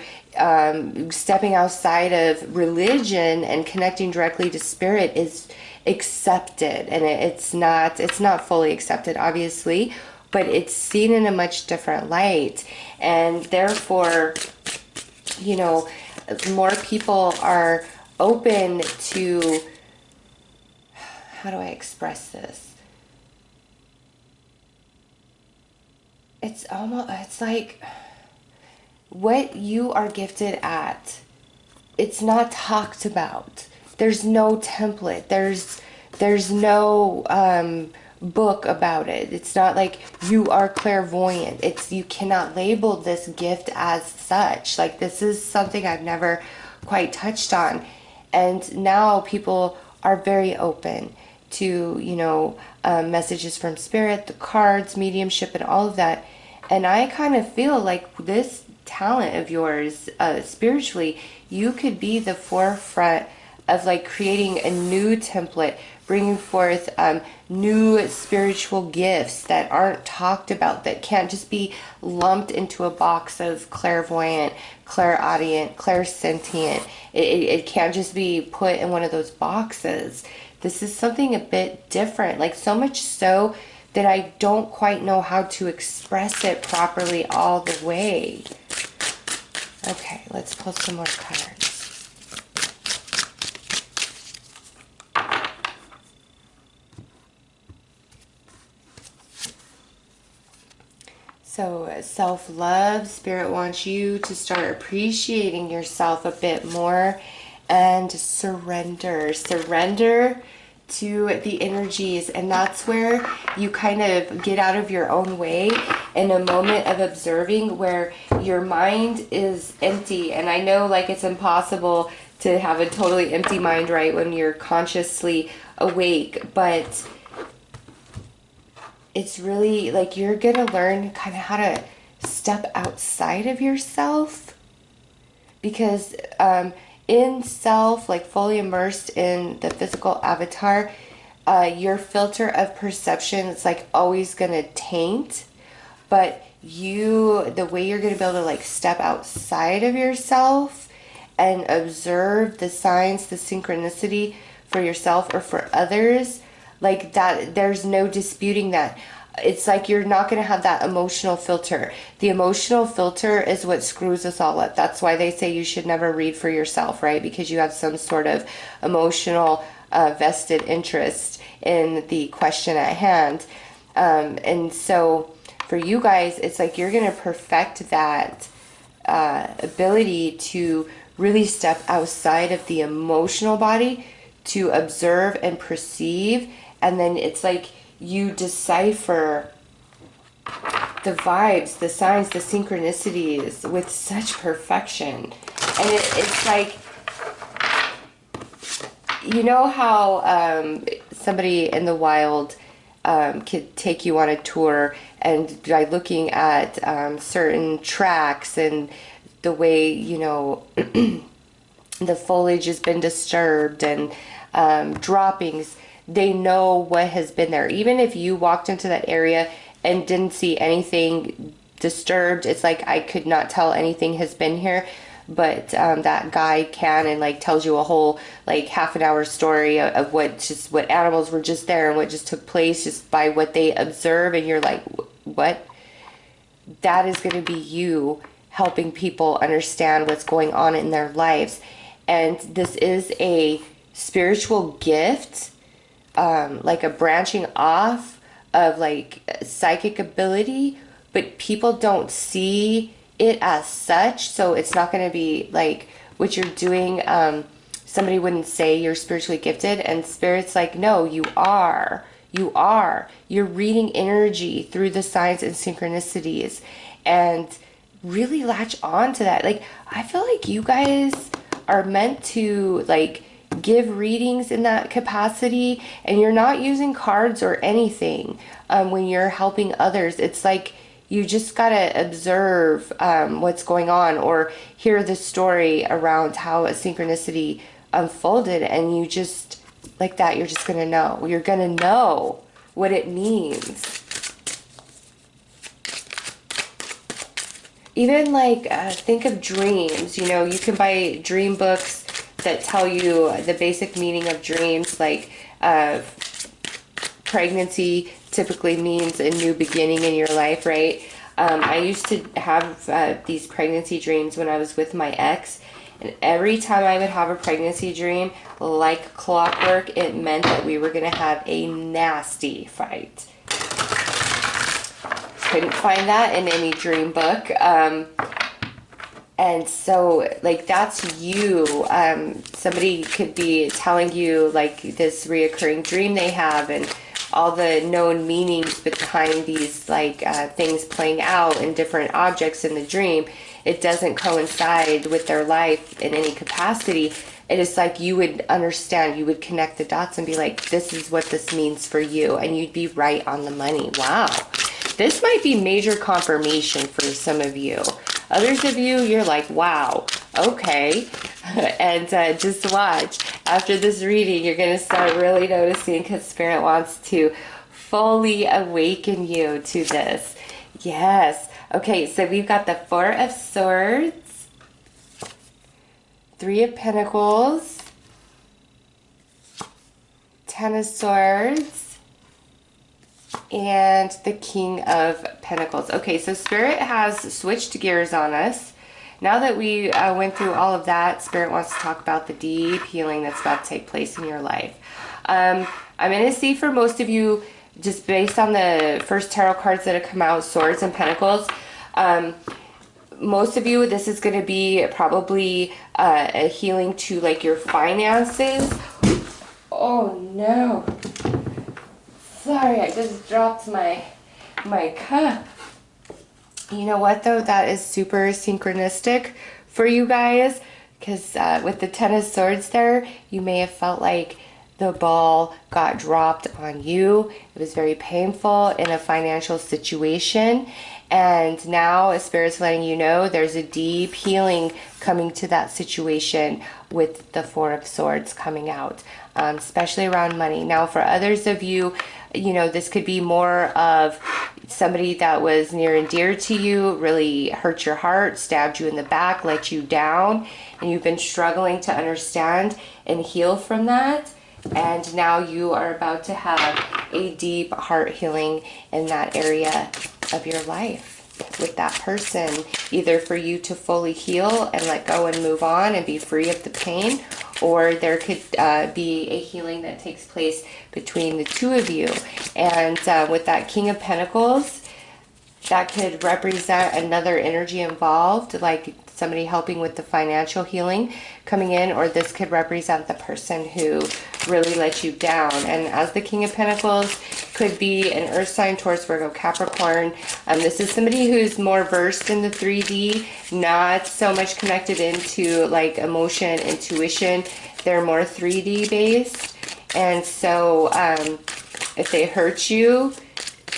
S1: stepping outside of religion and connecting directly to spirit is accepted, and it's not fully accepted, obviously, but it's seen in a much different light. And therefore, more people are open to, how do I express this? It's like what you are gifted at, it's not talked about. There's no template. There's no book about it. It's not like you are clairvoyant. You cannot label this gift as such. Like, this is something I've never quite touched on. And now people are very open to, messages from spirit, the cards, mediumship, and all of that. And I kind of feel like this talent of yours, spiritually, you could be the forefront of like creating a new template, bringing forth new spiritual gifts that aren't talked about, that can't just be lumped into a box of clairvoyant, clairaudient, clairsentient. It can't just be put in one of those boxes. This is something a bit different, like so much so that I don't quite know how to express it properly all the way. Okay, let's pull some more cards. So self-love, spirit wants you to start appreciating yourself a bit more, and surrender. Surrender to the energies, and that's where you kind of get out of your own way in a moment of observing where your mind is empty. And I know like it's impossible to have a totally empty mind, right, when you're consciously awake, but it's really like you're going to learn kind of how to step outside of yourself, because in self, like fully immersed in the physical avatar, your filter of perception is like always going to taint. But the way you're going to be able to like step outside of yourself and observe the signs, the synchronicity for yourself or for others, like that, there's no disputing that. It's like you're not going to have that emotional filter. The emotional filter is what screws us all up. That's why they say you should never read for yourself, right? Because you have some sort of emotional vested interest in the question at hand. And so for you guys, it's like you're going to perfect that ability to really step outside of the emotional body to observe and perceive. And then it's like you decipher the vibes, the signs, the synchronicities with such perfection. And it's like, you know how somebody in the wild could take you on a tour, and by looking at certain tracks and the way, you know, the foliage has been disturbed and droppings, they know what has been there. Even if you walked into that area and didn't see anything disturbed, it's like I could not tell anything has been here, but that guy can, and like tells you a whole like half an hour story of what animals were just there and what just took place just by what they observe, and you're like, what? That is going to be you helping people understand what's going on in their lives. And this is a spiritual gift, like a branching off of like psychic ability, but people don't see it as such. So it's not going to be like what you're doing. Somebody wouldn't say you're spiritually gifted, and spirit's like, no, you are. You're reading energy through the signs and synchronicities, and really latch on to that. Like, I feel like you guys are meant to like give readings in that capacity, and you're not using cards or anything when you're helping others. It's like you just gotta observe what's going on, or hear the story around how a synchronicity unfolded, and you just, like that, you're just gonna know. You're gonna know what it means. Even like, think of dreams. You know, you can buy dream books that tell you the basic meaning of dreams, like pregnancy typically means a new beginning in your life, right? I used to have these pregnancy dreams when I was with my ex, and every time I would have a pregnancy dream, like clockwork, it meant that we were going to have a nasty fight. Couldn't find that in any dream book. And so, like, that's you. Somebody could be telling you, like, this reoccurring dream they have, and all the known meanings behind these, like, things playing out in different objects in the dream. It doesn't coincide with their life in any capacity. It is like you would understand, you would connect the dots and be like, this is what this means for you. And you'd be right on the money. Wow. This might be major confirmation for some of you. Others of you, you're like, wow, okay. And just watch. After this reading, you're going to start really noticing, because Spirit wants to fully awaken you to this. Yes. Okay, so we've got the Four of Swords, Three of Pentacles, Ten of Swords, and the King of Pentacles. Okay, so Spirit has switched gears on us. Now that we went through all of that, Spirit wants to talk about the deep healing that's about to take place in your life. I'm going to see for most of you, just based on the first tarot cards that have come out, Swords and Pentacles, most of you, this is going to be probably a healing to like your finances. Oh no. Sorry, I just dropped my cup. You know what though? That is super synchronistic for you guys, because with the Ten of Swords there, you may have felt like the ball got dropped on you. It was very painful in a financial situation. And now Spirit's letting you know there's a deep healing coming to that situation with the Four of Swords coming out, especially around money. Now, for others of you, this could be more of somebody that was near and dear to you, really hurt your heart, stabbed you in the back, let you down, and you've been struggling to understand and heal from that. And now you are about to have a deep heart healing in that area of your life with that person, either for you to fully heal and let go and move on and be free of the pain, or there could be a healing that takes place between the two of you. And with that King of Pentacles, that could represent another energy involved, like somebody helping with the financial healing coming in, or this could represent the person who really let you down. And as the King of Pentacles could be an Earth sign, Taurus, Virgo, Capricorn. This is somebody who's more versed in the 3D, not so much connected into like emotion, intuition. They're more 3D based. And so if they hurt you,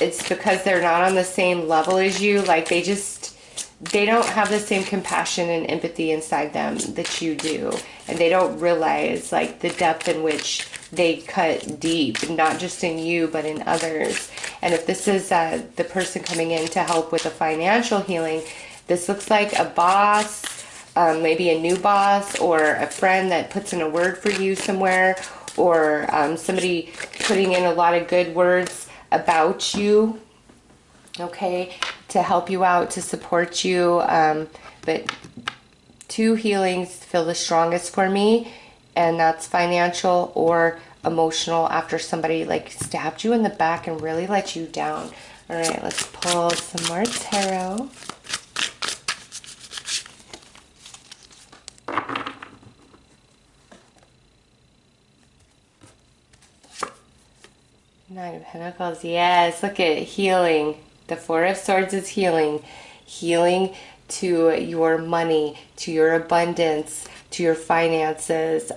S1: it's because they're not on the same level as you. Like they don't have the same compassion and empathy inside them that you do. And they don't realize like the depth in which they cut deep, not just in you, but in others. And if this is the person coming in to help with the financial healing, this looks like a boss, maybe a new boss, or a friend that puts in a word for you somewhere, or somebody putting in a lot of good words about you, okay, to help you out, to support you. But two healings feel the strongest for me, and that's financial or emotional, after somebody like stabbed you in the back and really let you down. All right, let's pull some more tarot. Nine of Pentacles, yes, look at healing. The Four of Swords is healing. Healing to your money, to your abundance, to your finances.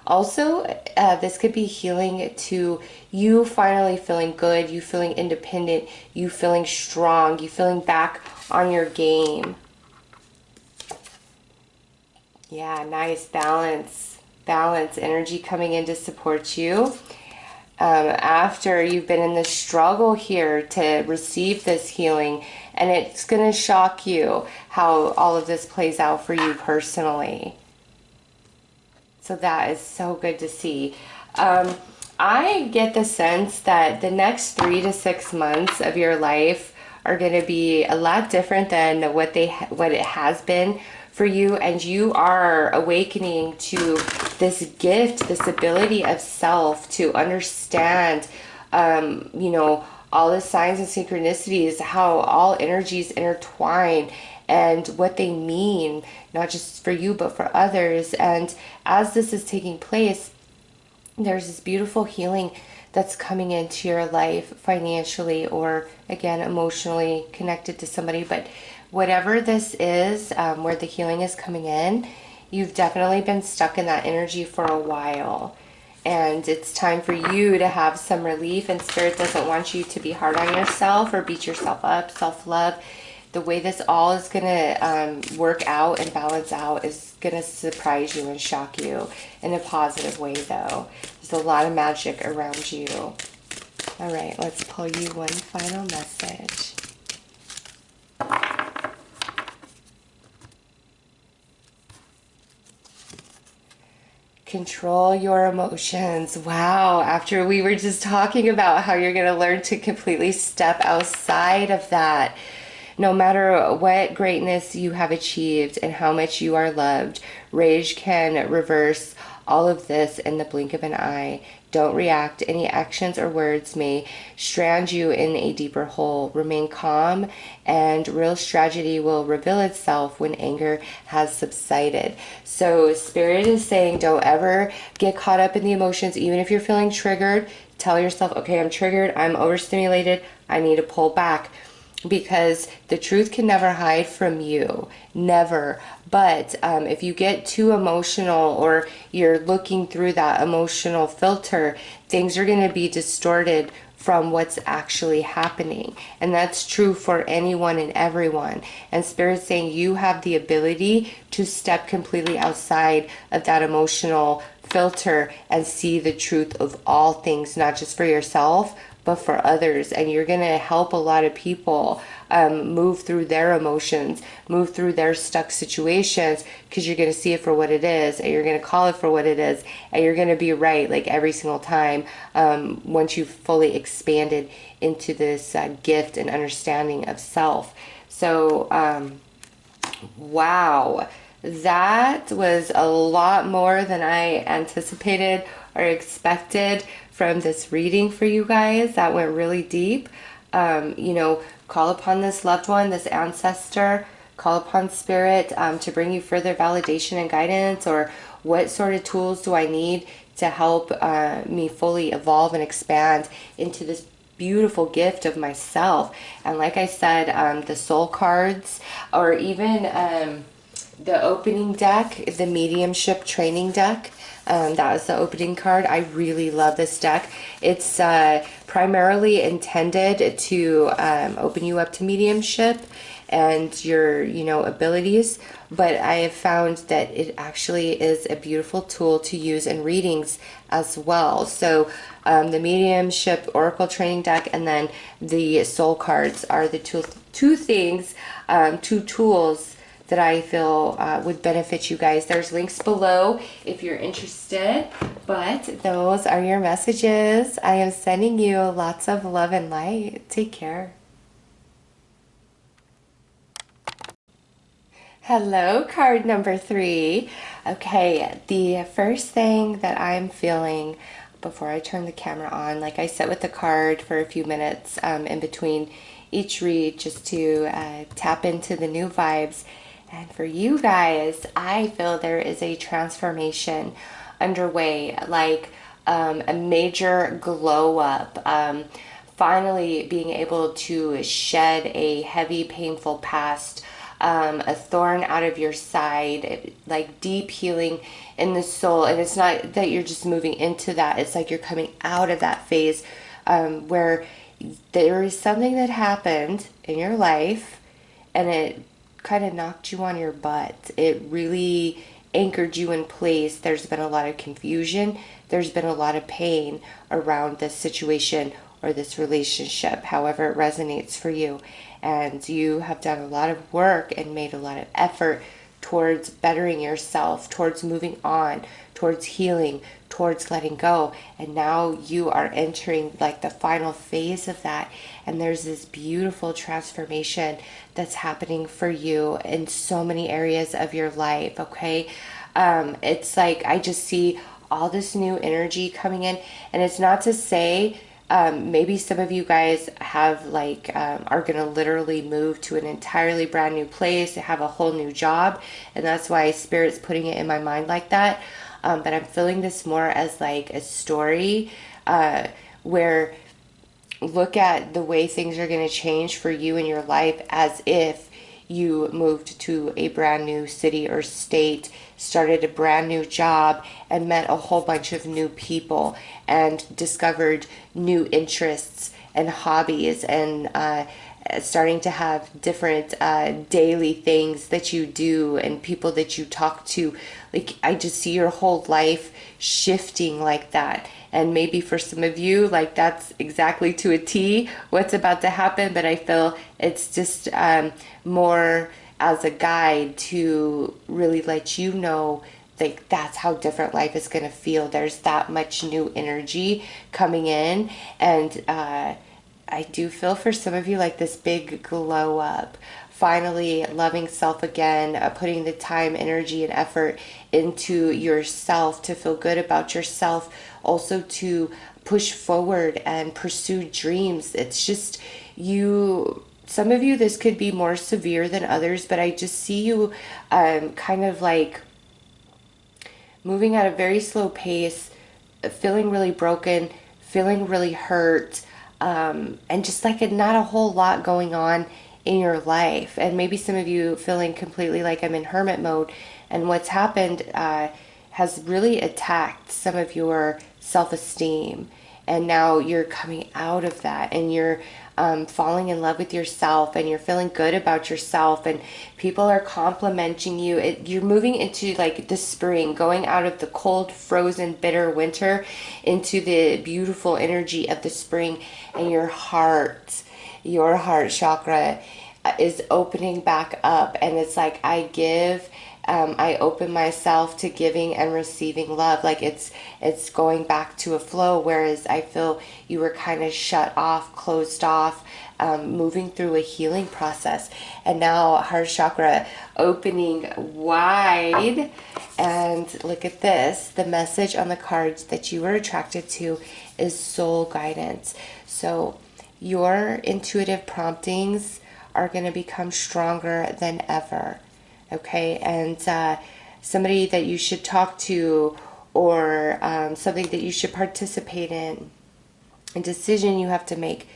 S1: Also, this could be healing to you finally feeling good, you feeling independent, you feeling strong, you feeling back on your game. Yeah, nice balance. Balance, energy coming in to support you. After you've been in this struggle here to receive this healing, and it's going to shock you how all of this plays out for you personally. So that is so good to see. I get the sense that the next 3 to 6 months of your life are going to be a lot different than what it has been for you, and you are awakening to this gift, this ability of self to understand, all the signs and synchronicities, how all energies intertwine and what they mean, not just for you, but for others. And as this is taking place, there's this beautiful healing that's coming into your life financially, or again, emotionally connected to somebody. But whatever this is, where the healing is coming in, you've definitely been stuck in that energy for a while. And it's time for you to have some relief, and Spirit doesn't want you to be hard on yourself or beat yourself up. Self-love. The way this all is going to work out and balance out is going to surprise you and shock you in a positive way, though. There's a lot of magic around you. All right, let's pull you one final message. Control your emotions. Wow. After we were just talking about how you're going to learn to completely step outside of that. No matter what greatness you have achieved and how much you are loved, rage can reverse all of this in the blink of an eye. Don't react. Any actions or words may strand you in a deeper hole. Remain calm, and real tragedy will reveal itself when anger has subsided. So Spirit is saying, don't ever get caught up in the emotions. Even if you're feeling triggered, tell yourself, okay, I'm triggered, I'm overstimulated, I need to pull back. because the truth can never hide from you, never. But if you get too emotional, or you're looking through that emotional filter, things are going to be distorted from what's actually happening. And that's true for anyone and everyone. And Spirit's saying you have the ability to step completely outside of that emotional filter and see the truth of all things, not just for yourself, but for others. And you're going to help a lot of people move through their emotions, move through their stuck situations, because you're going to see it for what it is, and you're going to call it for what it is, and you're going to be right like every single time, once you've fully expanded into this gift and understanding of self. So wow, that was a lot more than I anticipated or expected from this reading for you guys. That went really deep. Call upon this loved one, this ancestor, call upon Spirit to bring you further validation and guidance, or what sort of tools do I need to help me fully evolve and expand into this beautiful gift of myself. And like I said, the soul cards, or even the opening deck, the mediumship training deck, that was the opening card. I really love this deck. It's primarily intended to open you up to mediumship and your, abilities. But I have found that it actually is a beautiful tool to use in readings as well. So the mediumship oracle training deck and then the soul cards are the two things, two tools that I feel would benefit you guys. There's links below if you're interested, but those are your messages. I am sending you lots of love and light. Take care. Hello, card number 3. Okay, the first thing that I'm feeling before I turn the camera on, like I sit with the card for a few minutes in between each read just to tap into the new vibes. And for you guys, I feel there is a transformation underway, like a major glow up. Finally being able to shed a heavy, painful past, a thorn out of your side, like deep healing in the soul. And it's not that you're just moving into that, it's like you're coming out of that phase where there is something that happened in your life and it kind of knocked you on your butt. It really anchored you in place. There's been a lot of confusion. There's been a lot of pain around this situation or this relationship, however it resonates for you. And you have done a lot of work and made a lot of effort towards bettering yourself, towards moving on, towards healing, towards letting go. And now you are entering like the final phase of that. And there's this beautiful transformation that's happening for you in so many areas of your life, okay? It's like I just see all this new energy coming in. And it's not to say maybe some of you guys have like are gonna literally move to an entirely brand new place, have a whole new job, and that's why Spirit's putting it in my mind like that. But I'm feeling this more as like a story where look at the way things are going to change for you in your life as if you moved to a brand new city or state, started a brand new job, and met a whole bunch of new people and discovered new interests and hobbies and starting to have different daily things that you do and people that you talk to. Like I just see your whole life shifting like that. And maybe for some of you, like that's exactly to a T what's about to happen. But I feel it's just more as a guide to really let you know like that's how different life is going to feel. There's that much new energy coming in. And I do feel for some of you like this big glow up, finally loving self again, putting the time, energy, and effort into yourself to feel good about yourself, also to push forward and pursue dreams. It's just you. Some of you, this could be more severe than others, but I just see you kind of like moving at a very slow pace, feeling really broken, feeling really hurt, and just like not a whole lot going on in your life. And maybe some of you feeling completely like I'm in hermit mode, and what's happened has really attacked some of your self-esteem, and now you're coming out of that, and you're falling in love with yourself, and you're feeling good about yourself, and people are complimenting you. You're moving into like the spring, going out of the cold, frozen, bitter winter into the beautiful energy of the spring, and your heart chakra is opening back up, and it's like I open myself to giving and receiving love. Like it's going back to a flow, whereas I feel you were kind of shut off, closed off, moving through a healing process. And now heart chakra opening wide. And look at this. The message on the cards that you were attracted to is soul guidance. So your intuitive promptings are going to become stronger than ever. Okay, and somebody that you should talk to, or something that you should participate in, a decision you have to make,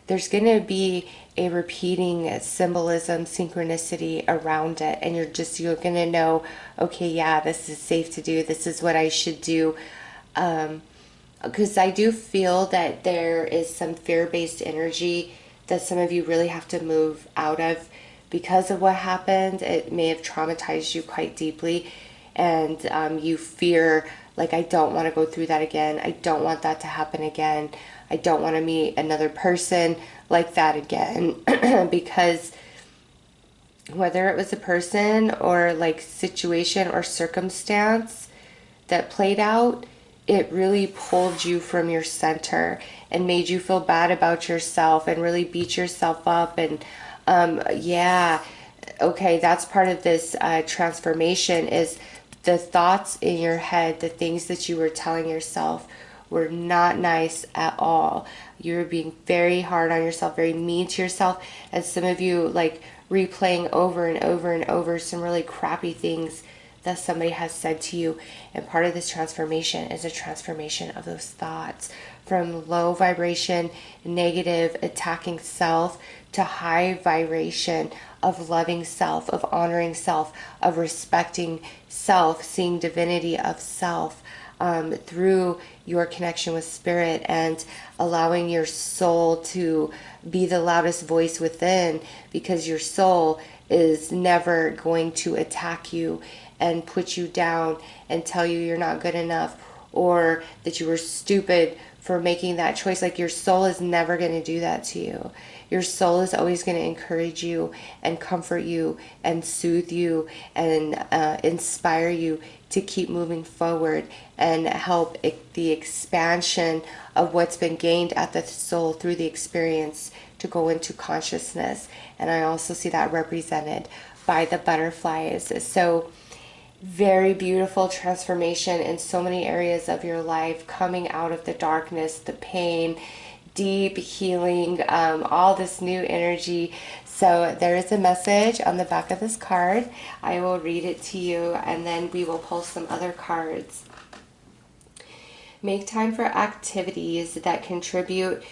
S1: there's going to be a repeating symbolism, synchronicity around it, and you're going to know, okay, yeah, this is safe to do, this is what I should do. Because I do feel that there is some fear-based energy that some of you really have to move out of because of what happened. It may have traumatized you quite deeply, and you fear, like, I don't want to go through that again. I don't want that to happen again. I don't want to meet another person like that again. Because whether it was a person or like situation or circumstance that played out, it really pulled you from your center and made you feel bad about yourself and really beat yourself up. And yeah, okay, that's part of this transformation, is the thoughts in your head, the things that you were telling yourself were not nice at all. You were being very hard on yourself, very mean to yourself, and some of you like replaying over and over and over some really crappy things that somebody has said to you. And part of this transformation is a transformation of those thoughts from low vibration, negative, attacking self, to high vibration of loving self, of honoring self, of respecting self, seeing divinity of self through your connection with spirit, and allowing your soul to be the loudest voice within, because your soul is never going to attack you and put you down and tell you you're not good enough, or that you were stupid for making that choice. Like, your soul is never going to do that to you. Your soul is always going to encourage you and comfort you and soothe you and inspire you to keep moving forward and help the expansion of what's been gained at the soul through the experience to go into consciousness. And I also see that represented by the butterflies. So very beautiful transformation in so many areas of your life, coming out of the darkness, the pain, deep healing, all this new energy. So there is a message on the back of this card. I will read it to you, and then we will pull some other cards. Make time for activities that contribute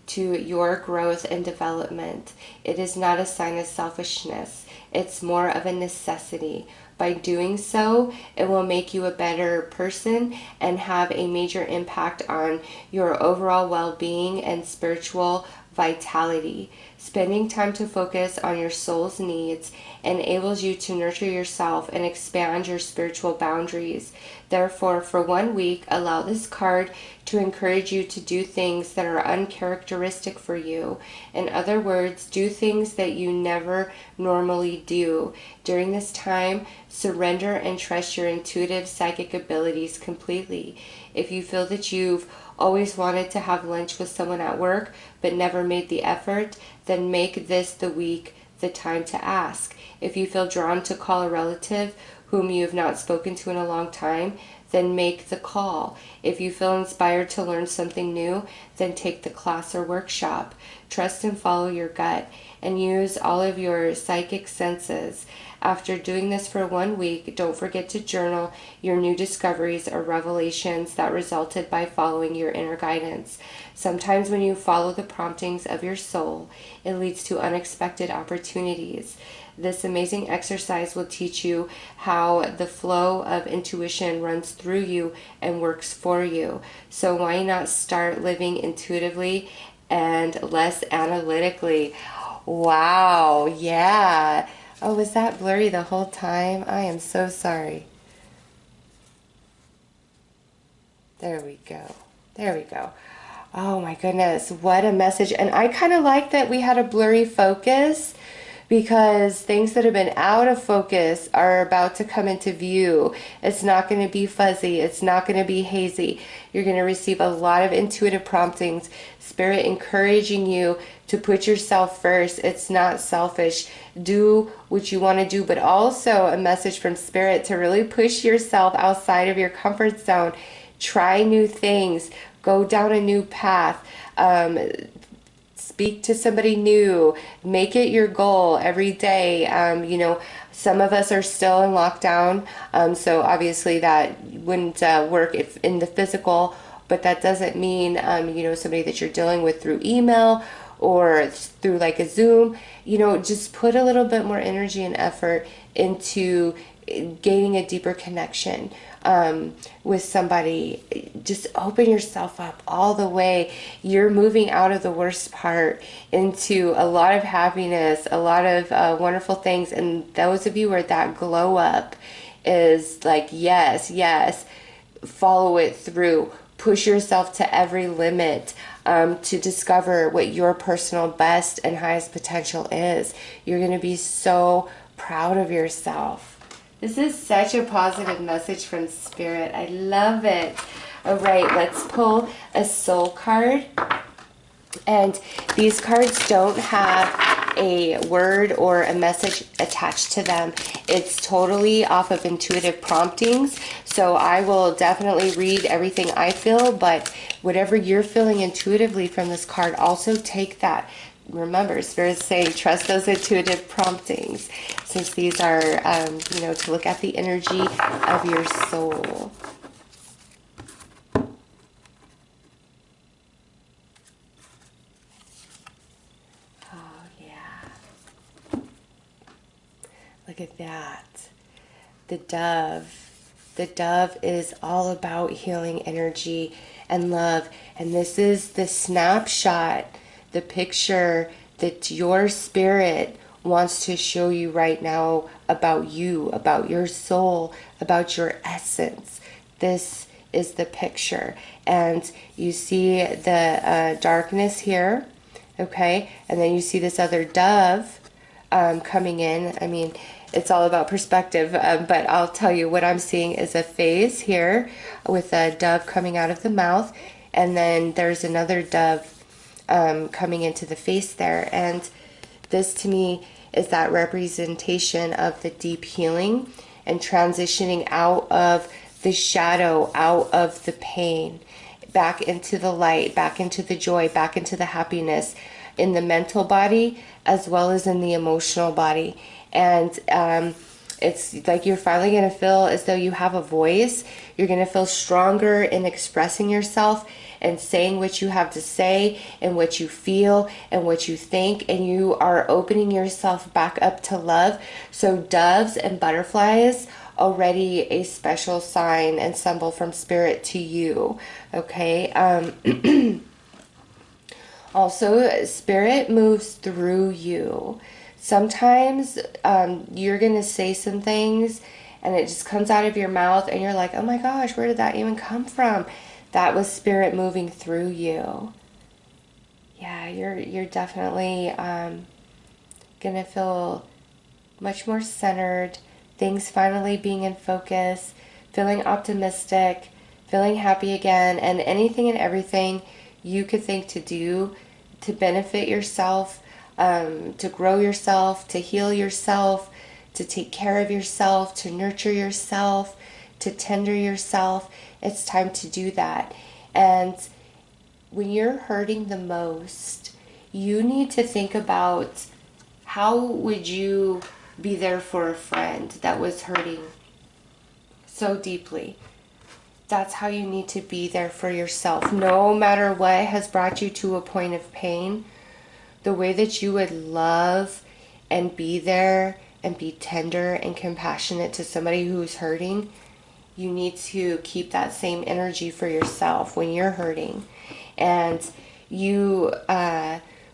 S1: to your growth and development. It is not a sign of selfishness. It's more of a necessity. By doing so, it will make you a better person and have a major impact on your overall well-being and spiritual vitality. Spending time to focus on your soul's needs enables you to nurture yourself and expand your spiritual boundaries. Therefore, for 1 week, allow this card to encourage you to do things that are uncharacteristic for you. In other words, do things that you never normally do. During this time, surrender and trust your intuitive psychic abilities completely. If you feel that you've always wanted to have lunch with someone at work but never made the effort, then make this the week the time to ask. If you feel drawn to call a relative whom you have not spoken to in a long time, then make the call. If you feel inspired to learn something new, then take the class or workshop. Trust and follow your gut, and use all of your psychic senses. After doing this for 1 week, don't forget to journal your new discoveries or revelations that resulted by following your inner guidance. Sometimes when you follow the promptings of your soul, it leads to unexpected opportunities. This amazing exercise will teach you how the flow of intuition runs through you and works for you. So why not start living intuitively and less analytically? Wow, yeah. Oh, was that blurry the whole time? I am so sorry. There we go. There we go. Oh my goodness, what a message. And I kind of like that we had a blurry focus, because things that have been out of focus are about to come into view. It's not going to be fuzzy. It's not going to be hazy. You're going to receive a lot of intuitive promptings, Spirit encouraging you to put yourself first. It's not selfish. Do what you want to do, but also a message from Spirit to really push yourself outside of your comfort zone. Try new things. Go down a new path. Speak to somebody new. Make it your goal every day. Some of us are still in lockdown, so obviously that wouldn't work if in the physical, but that doesn't mean, somebody that you're dealing with through email or through like a Zoom, just put a little bit more energy and effort into gaining a deeper connection with somebody. Just open yourself up all the way. You're moving out of the worst part into a lot of happiness, a lot of wonderful things. And those of you where that glow up is like, yes, follow it through. Push yourself to every limit to discover what your personal best and highest potential is. You're going to be so proud of yourself. This is such a positive message from Spirit. I love it. All right, let's pull a soul card. And these cards don't have a word or a message attached to them. It's totally off of intuitive promptings. So I will definitely read everything I feel, but whatever you're feeling intuitively from this card, also take that. Remember, Spirit is saying, trust those intuitive promptings, since these are, to look at the energy of your soul. Oh, yeah. Look at that. The dove. The dove is all about healing energy and love. And this is the snapshot, the picture that your spirit wants to show you right now about you, about your soul, about your essence. This is the picture. And you see the darkness here, okay? And then you see this other dove coming in. I mean, it's all about perspective, but I'll tell you what I'm seeing is a face here with a dove coming out of the mouth. And then there's another dove coming into the face there. And this to me is that representation of the deep healing and transitioning out of the shadow, out of the pain, back into the light, back into the joy, back into the happiness in the mental body as well as in the emotional body. And it's like you're finally going to feel as though you have a voice. You're going to feel stronger in expressing yourself and saying what you have to say and what you feel and what you think, and you are opening yourself back up to love. So doves and butterflies, already a special sign and symbol from Spirit to you, okay? Also, Spirit moves through you. Sometimes you're going to say some things and it just comes out of your mouth and you're like, oh my gosh, where did that even come from? That was Spirit moving through you. Yeah, you're definitely going to feel much more centered, things finally being in focus, feeling optimistic, feeling happy again, and anything and everything you could think to do to benefit yourself, to grow yourself, to heal yourself, to take care of yourself, to nurture yourself, to tender yourself. It's time to do that. And when you're hurting the most, you need to think about how would you be there for a friend that was hurting so deeply. That's how you need to be there for yourself. No matter what has brought you to a point of pain, the way that you would love and be there and be tender and compassionate to somebody who's hurting, you need to keep that same energy for yourself when you're hurting. And you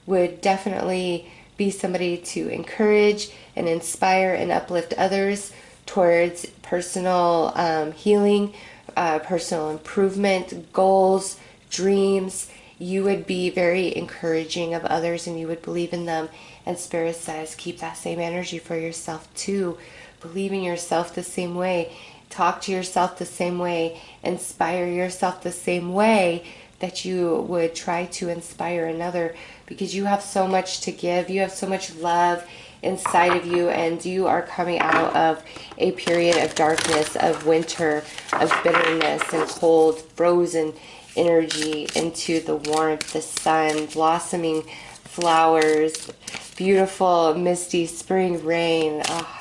S1: would definitely be somebody to encourage and inspire and uplift others towards personal healing, personal improvement, goals, dreams. You would be very encouraging of others and you would believe in them. And Spirit says, keep that same energy for yourself too. Believe in yourself the same way. Talk to yourself the same way. Inspire yourself the same way that you would try to inspire another, because you have so much to give. You have so much love inside of you, and you are coming out of a period of darkness, of winter, of bitterness and cold, frozen energy into the warmth, the sun, blossoming flowers, beautiful misty spring rain. Oh,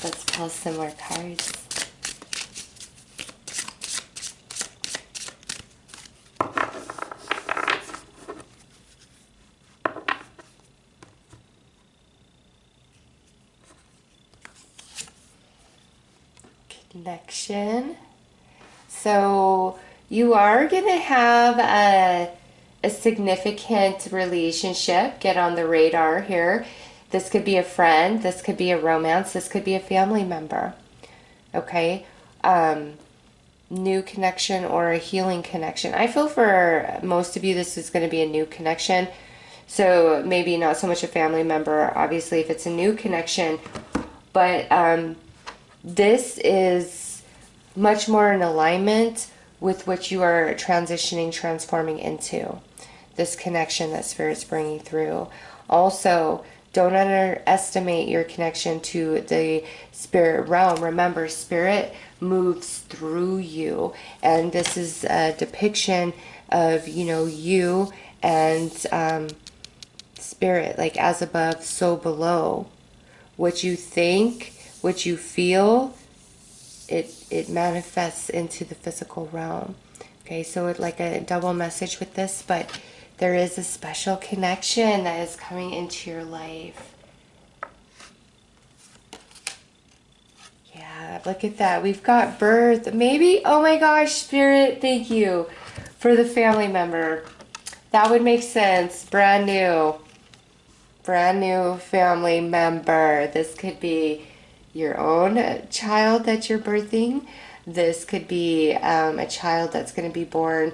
S1: let's pull some more cards. Connection. So you are going to have a significant relationship get on the radar here. This could be a friend, this could be a romance, this could be a family member. Okay? New connection or a healing connection. I feel for most of you this is going to be a new connection. So maybe not so much a family member, obviously, if it's a new connection. But this is much more in alignment with what you are transitioning, transforming into. This connection that Spirit's bringing through. Also, don't underestimate your connection to the spirit realm. Remember, Spirit moves through you. And this is a depiction of, you and Spirit, like as above, so below. What you think, what you feel, it manifests into the physical realm. Okay, so it's like a double message with this, but there is a special connection that is coming into your life. Yeah, look at that. We've got birth. Maybe, oh my gosh, Spirit, thank you for the family member. That would make sense. Brand new family member. This could be your own child that you're birthing. This could be a child that's going to be born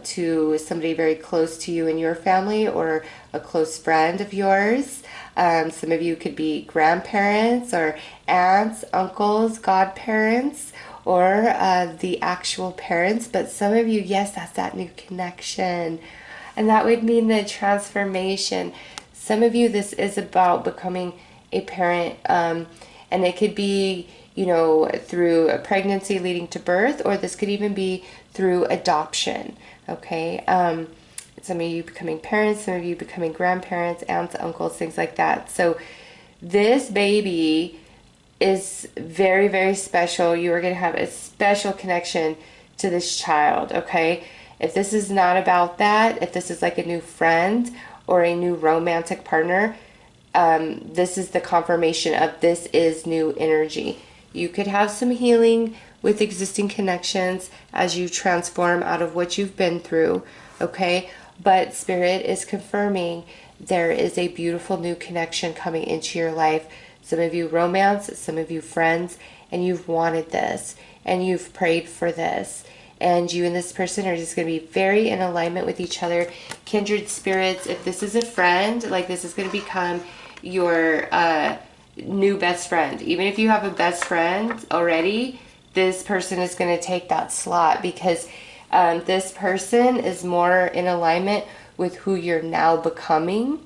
S1: to somebody very close to you in your family, or a close friend of yours. Some of you could be grandparents or aunts, uncles, godparents, or the actual parents. But some of you, yes, that's that new connection. And that would mean the transformation. Some of you, this is about becoming a parent, and it could be, through a pregnancy leading to birth, or this could even be through adoption, okay? Some of you becoming parents, some of you becoming grandparents, aunts, uncles, things like that. So this baby is very, very special. You are going to have a special connection to this child, okay? If this is not about that, if this is like a new friend or a new romantic partner, this is the confirmation of this is new energy. You could have some healing with existing connections as you transform out of what you've been through, okay? But Spirit is confirming there is a beautiful new connection coming into your life. Some of you romance, some of you friends, and you've wanted this, and you've prayed for this. And you and this person are just going to be very in alignment with each other. Kindred spirits, if this is a friend, like this is going to become your new best friend. Even if you have a best friend already, this person is going to take that slot, because this person is more in alignment with who you're now becoming.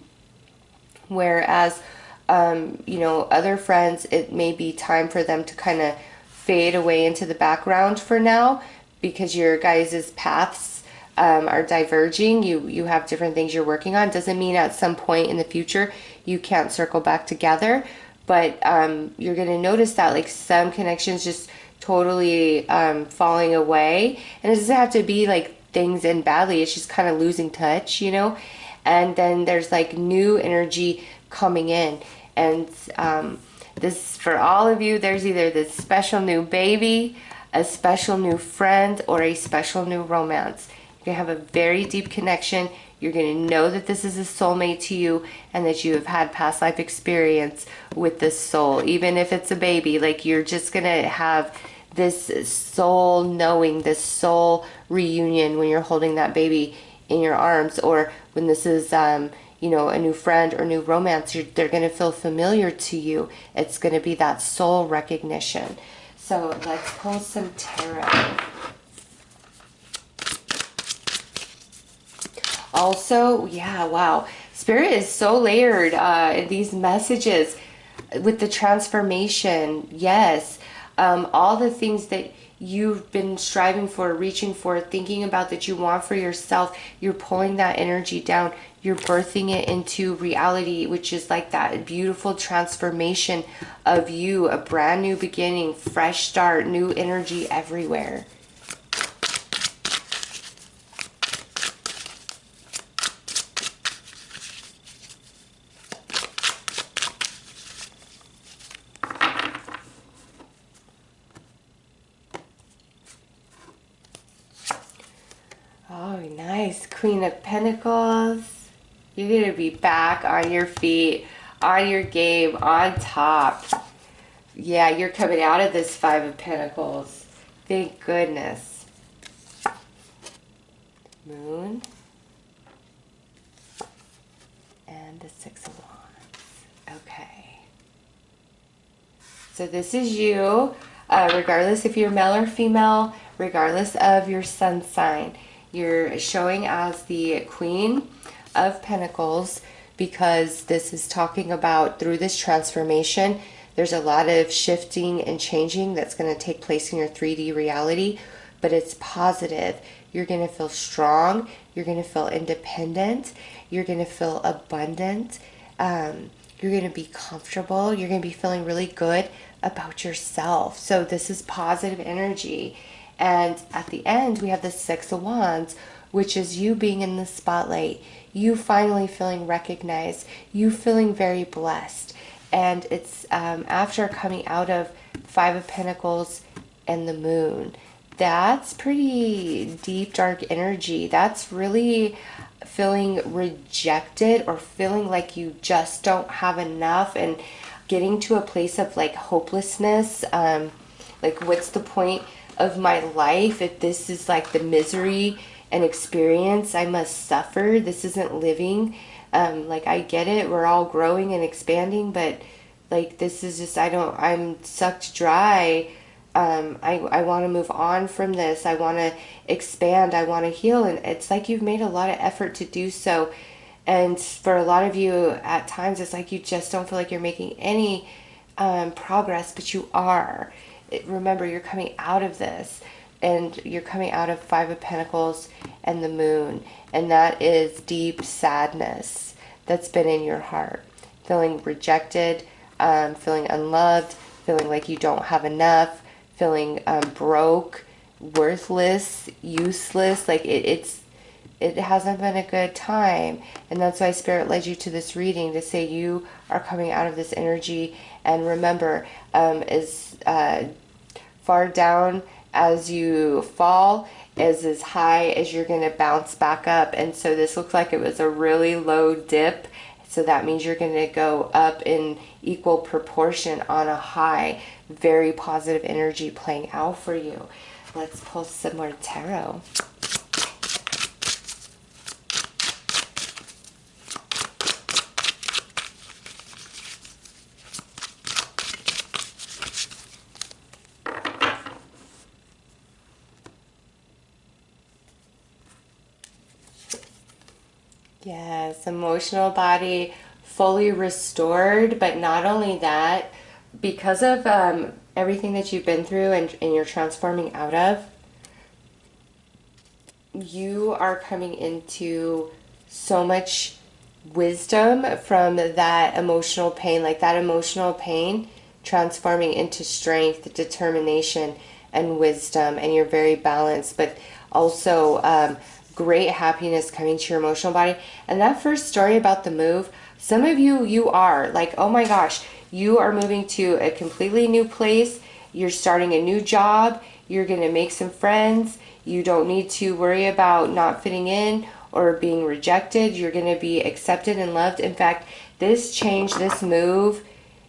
S1: Whereas, other friends, it may be time for them to kind of fade away into the background for now, because your guys' paths are diverging. You have different things you're working on. Doesn't mean at some point in the future you can't circle back together, but you're going to notice that like some connections just totally falling away. And it doesn't have to be like things end badly. It's just kind of losing touch, you know? And then there's like new energy coming in. And this, for all of you, there's either this special new baby, a special new friend, or a special new romance. You're going to have a very deep connection. You're going to know that this is a soulmate to you and that you have had past life experience with this soul. Even if it's a baby, like you're just going to have this soul knowing, this soul reunion when you're holding that baby in your arms, or when this is, you know, a new friend or new romance, they're going to feel familiar to you. It's going to be that soul recognition. So let's pull some tarot. Also, yeah, wow. Spirit is so layered in these messages with the transformation. Yes. All the things that you've been striving for, reaching for, thinking about that you want for yourself, you're pulling that energy down. You're birthing it into reality, which is like that beautiful transformation of you, a brand new beginning, fresh start, new energy everywhere. Oh, nice. Queen of Pentacles. You're going to be back on your feet, on your game, on top. Yeah, you're coming out of this Five of Pentacles. Thank goodness. Moon. And the Six of Wands. Okay. So this is you, regardless if you're male or female, regardless of your sun sign. You're showing as the Queen of Pentacles because this is talking about through this transformation, there's a lot of shifting and changing that's going to take place in your 3D reality, but it's positive. You're going to feel strong. You're going to feel independent. You're going to feel abundant. You're going to be comfortable. You're going to be feeling really good about yourself. So this is positive energy. And at the end, we have the Six of Wands, which is you being in the spotlight, you finally feeling recognized, you feeling very blessed. And it's after coming out of Five of Pentacles and the Moon. That's pretty deep, dark energy. That's really feeling rejected or feeling like you just don't have enough and getting to a place of like hopelessness. Like, what's the point of my life if this is like the misery and experience I must suffer? This isn't living. Like, I get it, we're all growing and expanding, but like, this is just, I'm sucked dry. I want to move on from this. I want to expand. I want to heal. And it's like you've made a lot of effort to do so. And for a lot of you at times, it's like you just don't feel like you're making any progress, but you are. Remember, you're coming out of this, and you're coming out of Five of Pentacles and the Moon, and that is deep sadness that's been in your heart, feeling rejected, feeling unloved, feeling like you don't have enough, feeling broke, worthless, useless. Like it hasn't been a good time, and that's why Spirit led you to this reading to say you are coming out of this energy. And remember, as far down as you fall is as high as you're going to bounce back up. And so this looks like it was a really low dip, so that means you're going to go up in equal proportion on a high. Very positive energy playing out for you. Let's pull some more tarot. Yes, emotional body fully restored, but not only that, because of everything that you've been through and you're transforming out of, you are coming into so much wisdom from that emotional pain, like that emotional pain transforming into strength, determination, and wisdom, and you're very balanced, but also great happiness coming to your emotional body. And that first story about the move, some of you are like, oh my gosh, you are moving to a completely new place. You're starting a new job. You're going to make some friends. You don't need to worry about not fitting in or being rejected. You're going to be accepted and loved. In fact, this change, this move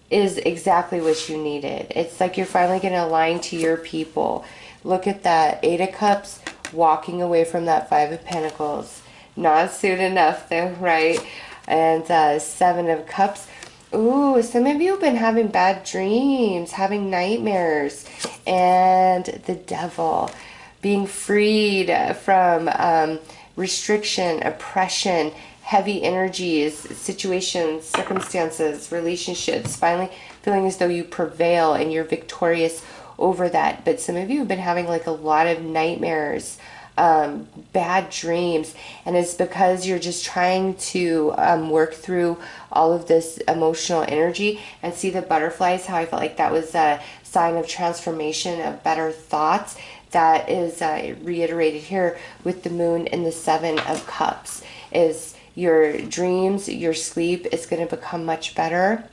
S1: is exactly what you needed. It's like you're finally going to align to your people. Look at that. 8 of Cups, walking away from that 5 of Pentacles. Not soon enough though, right? And 7 of Cups. Ooh, some of you have been having bad dreams, having nightmares. And the Devil, being freed from restriction, oppression, heavy energies, situations, circumstances, relationships, finally feeling as though you prevail and you're victorious over that. But some of you have been having like a lot of nightmares, bad dreams, and it's because you're just trying to work through all of this emotional energy. And see the butterflies, how I felt like that was a sign of transformation, of better thoughts. That is reiterated here with the Moon and the 7 of Cups, is your dreams, your sleep is going to become much better,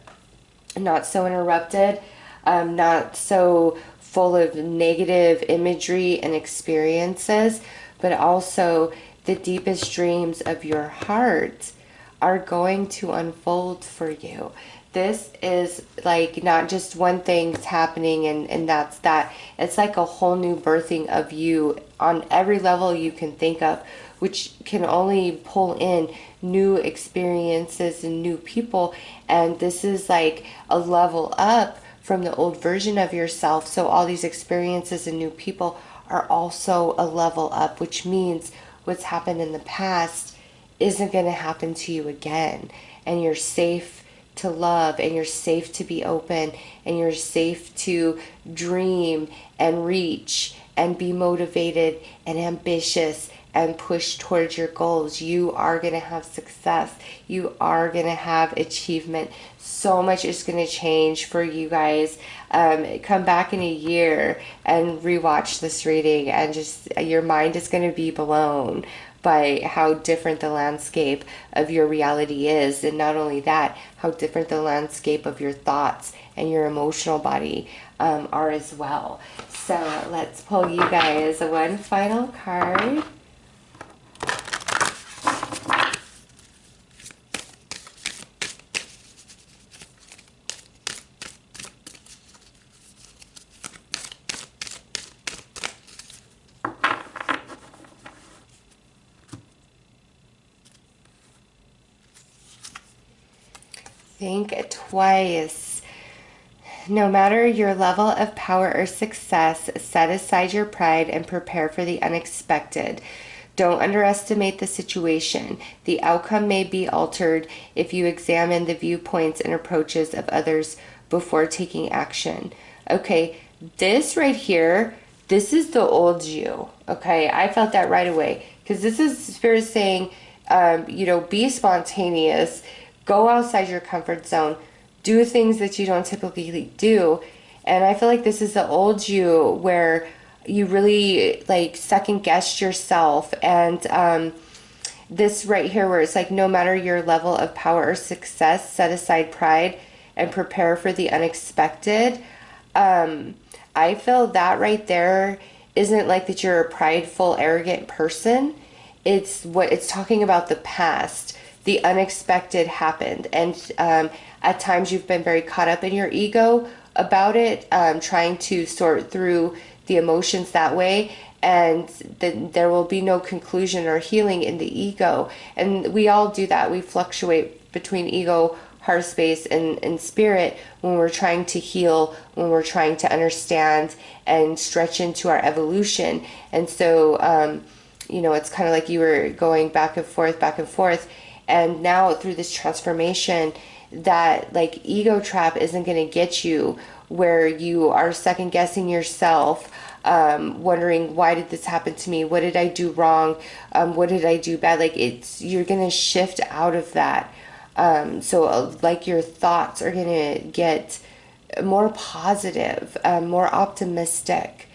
S1: not so interrupted, not so full of negative imagery and experiences, but also the deepest dreams of your heart are going to unfold for you. This is like not just one thing's happening and that's that. It's like a whole new birthing of you on every level you can think of, which can only pull in new experiences and new people. And this is like a level up from the old version of yourself. So all these experiences and new people are also a level up, which means what's happened in the past isn't going to happen to you again. And you're safe to love, and you're safe to be open, and you're safe to dream and reach and be motivated and ambitious and push towards your goals. You are going to have success. You are going to have achievement. So much is going to change for you guys. Come back in a year and rewatch this reading, and just your mind is going to be blown by how different the landscape of your reality is. And not only that, how different the landscape of your thoughts and your emotional body are as well. So let's pull you guys one final card. Think twice. No matter your level of power or success, set aside your pride and prepare for the unexpected. Don't underestimate the situation. The outcome may be altered if you examine the viewpoints and approaches of others before taking action. Okay, this right here, this is the old you. Okay, I felt that right away. Because this is Spirit saying, be spontaneous. Go outside your comfort zone. Do things that you don't typically do. And I feel like this is the old you where you really like second guessed yourself. And this right here where it's like no matter your level of power or success, set aside pride and prepare for the unexpected. I feel that right there isn't like that you're a prideful, arrogant person. It's talking about the past. The unexpected happened, and at times you've been very caught up in your ego about it, trying to sort through the emotions that way, and then there will be no conclusion or healing in the ego. And we all do that. We fluctuate between ego, heart space, and spirit when we're trying to heal, when we're trying to understand and stretch into our evolution. And so, it's kind of like you were going back and forth. And now through this transformation, that like ego trap isn't going to get you where you are second guessing yourself, wondering, why did this happen to me? What did I do wrong? What did I do bad? Like you're going to shift out of that. So like your thoughts are going to get more positive, more optimistic.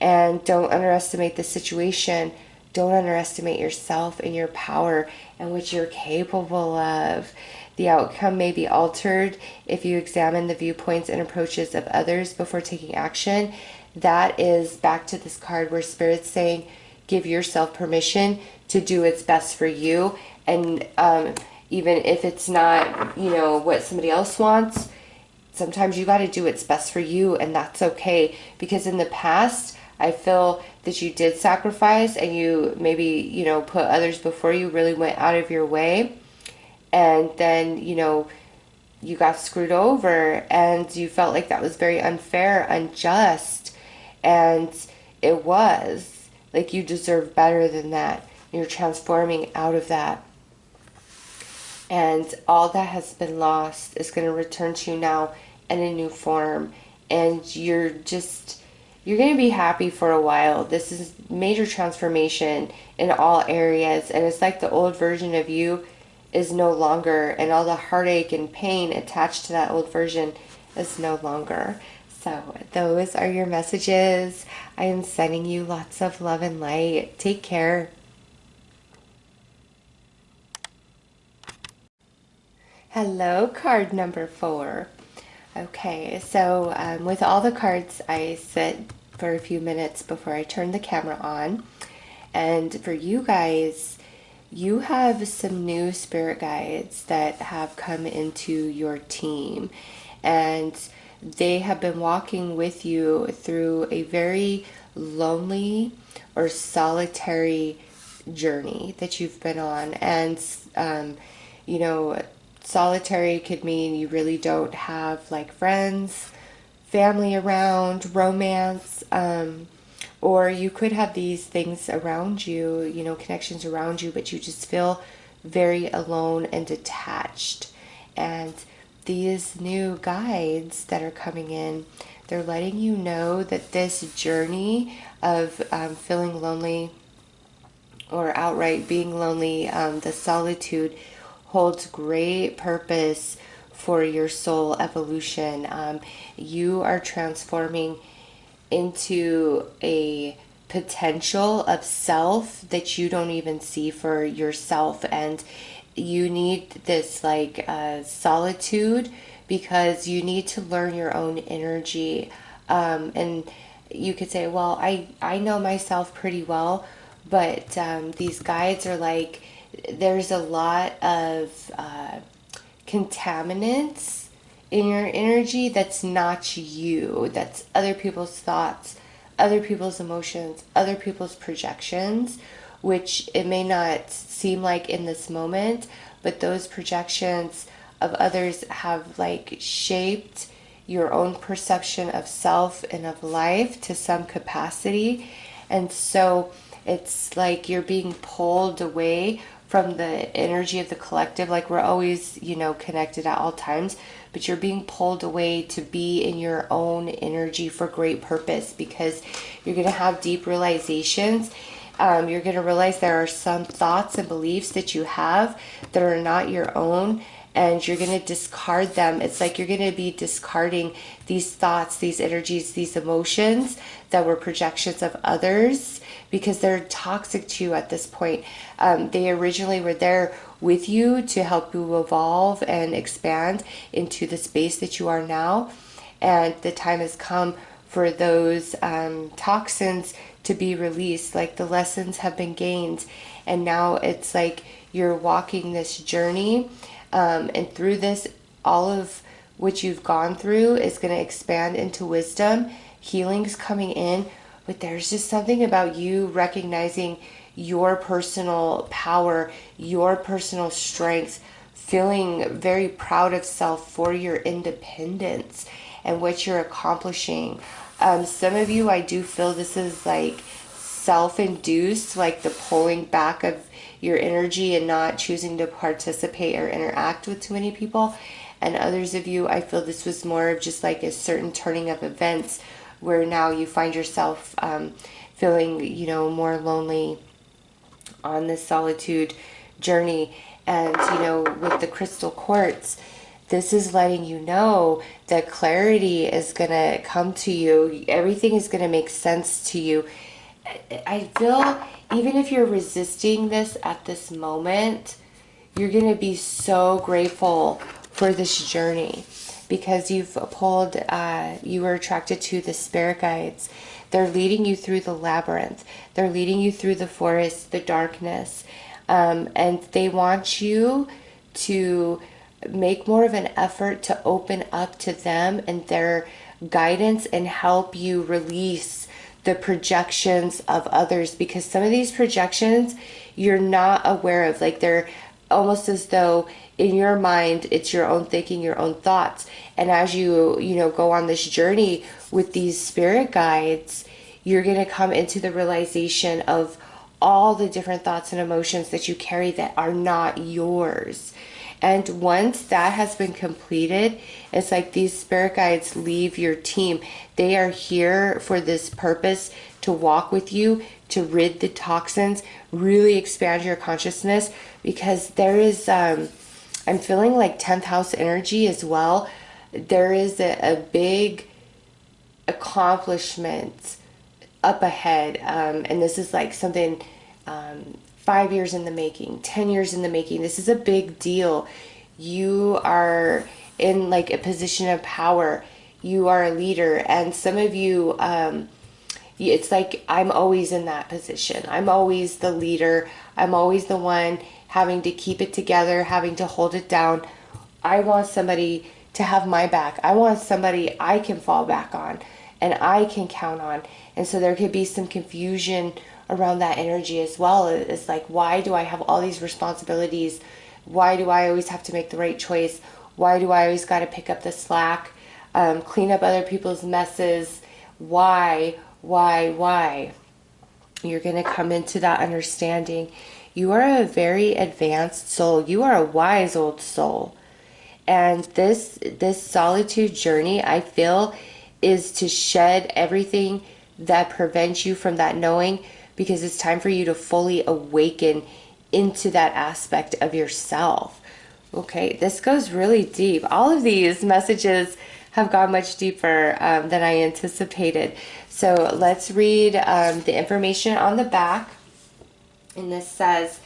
S1: And don't underestimate the situation. Don't underestimate yourself and your power and what you're capable of. The outcome may be altered if you examine the viewpoints and approaches of others before taking action. That is back to this card where Spirit's saying, give yourself permission to do what's best for you. And even if it's not, what somebody else wants, sometimes you got to do what's best for you, and that's okay. Because in the past, I feel that you did sacrifice and you maybe, put others before you, really went out of your way. And then, you got screwed over and you felt like that was very unfair, unjust. And it was. Like, you deserve better than that. You're transforming out of that. And all that has been lost is going to return to you now in a new form. And you're going to be happy for a while. This is major transformation in all areas. And it's like the old version of you is no longer. And all the heartache and pain attached to that old version is no longer. So those are your messages. I am sending you lots of love and light. Take care. Hello, card number 4. Okay, so with all the cards, I sit for a few minutes before I turn the camera on. And for you guys, you have some new spirit guides that have come into your team. And they have been walking with you through a very lonely or solitary journey that you've been on. And, solitary could mean you really don't have like friends, family around, romance, or you could have these things around you, connections around you, but you just feel very alone and detached. And these new guides that are coming in, they're letting you know that this journey of feeling lonely or outright being lonely, the solitude, holds great purpose for your soul evolution. You are transforming into a potential of self that you don't even see for yourself. And you need this solitude because you need to learn your own energy. And you could say, well, I know myself pretty well, but these guides are like, there's a lot of contaminants in your energy that's not you. That's other people's thoughts, other people's emotions, other people's projections, which it may not seem like in this moment, but those projections of others have shaped your own perception of self and of life to some capacity. And so it's like you're being pulled away from the energy of the collective. Like, we're always, connected at all times, but you're being pulled away to be in your own energy for great purpose, because you're going to have deep realizations. You're going to realize there are some thoughts and beliefs that you have that are not your own, and you're going to discard them. It's like you're going to be discarding these thoughts, these energies, these emotions that were projections of others, because they're toxic to you at this point. They originally were there with you to help you evolve and expand into the space that you are now. And the time has come for those toxins to be released. Like, the lessons have been gained, and now it's like you're walking this journey, and through this, all of what you've gone through is going to expand into wisdom. Healing's coming in, but there's just something about you recognizing your personal power, your personal strength, feeling very proud of self for your independence and what you're accomplishing. Some of you, I do feel this is like self-induced, like the pulling back of your energy and not choosing to participate or interact with too many people. And others of you, I feel this was more of just like a certain turning of events where now you find yourself feeling, more lonely on this solitude journey. And, with the crystal quartz, this is letting you know that clarity is going to come to you. Everything is going to make sense to you. I feel even if you're resisting this at this moment, you're going to be so grateful for this journey because you were attracted to the spirit guides. They're leading you through the labyrinth. They're leading you through the forest, the darkness. And they want you to make more of an effort to open up to them and their guidance and help you release the projections of others, because some of these projections you're not aware of. Like, they're almost as though in your mind it's your own thinking, your own thoughts. And as you go on this journey with these spirit guides, you're going to come into the realization of all the different thoughts and emotions that you carry that are not yours. And once that has been completed, it's like these spirit guides leave your team. They are here for this purpose, to walk with you, to rid the toxins, really expand your consciousness, because there is, I'm feeling like 10th house energy as well. There is a big accomplishment up ahead. And this is like something 5 years in the making, 10 years in the making. This is a big deal. You are in like a position of power. You are a leader. And some of you, it's like, I'm always in that position. I'm always the leader. I'm always the one having to keep it together, having to hold it down. I want somebody to have my back. I want somebody I can fall back on and I can count on. And so there could be some confusion around that energy as well. It's like, why do I have all these responsibilities? Why do I always have to make the right choice? Why do I always got to pick up the slack, clean up other people's messes? Why? You're going to come into that understanding. You are a very advanced soul. You are a wise old soul. And this solitude journey, I feel, is to shed everything that prevents you from that knowing, because it's time for you to fully awaken into that aspect of yourself. Okay, this goes really deep. All of these messages have gone much deeper than I anticipated. So let's read the information on the back. And this says,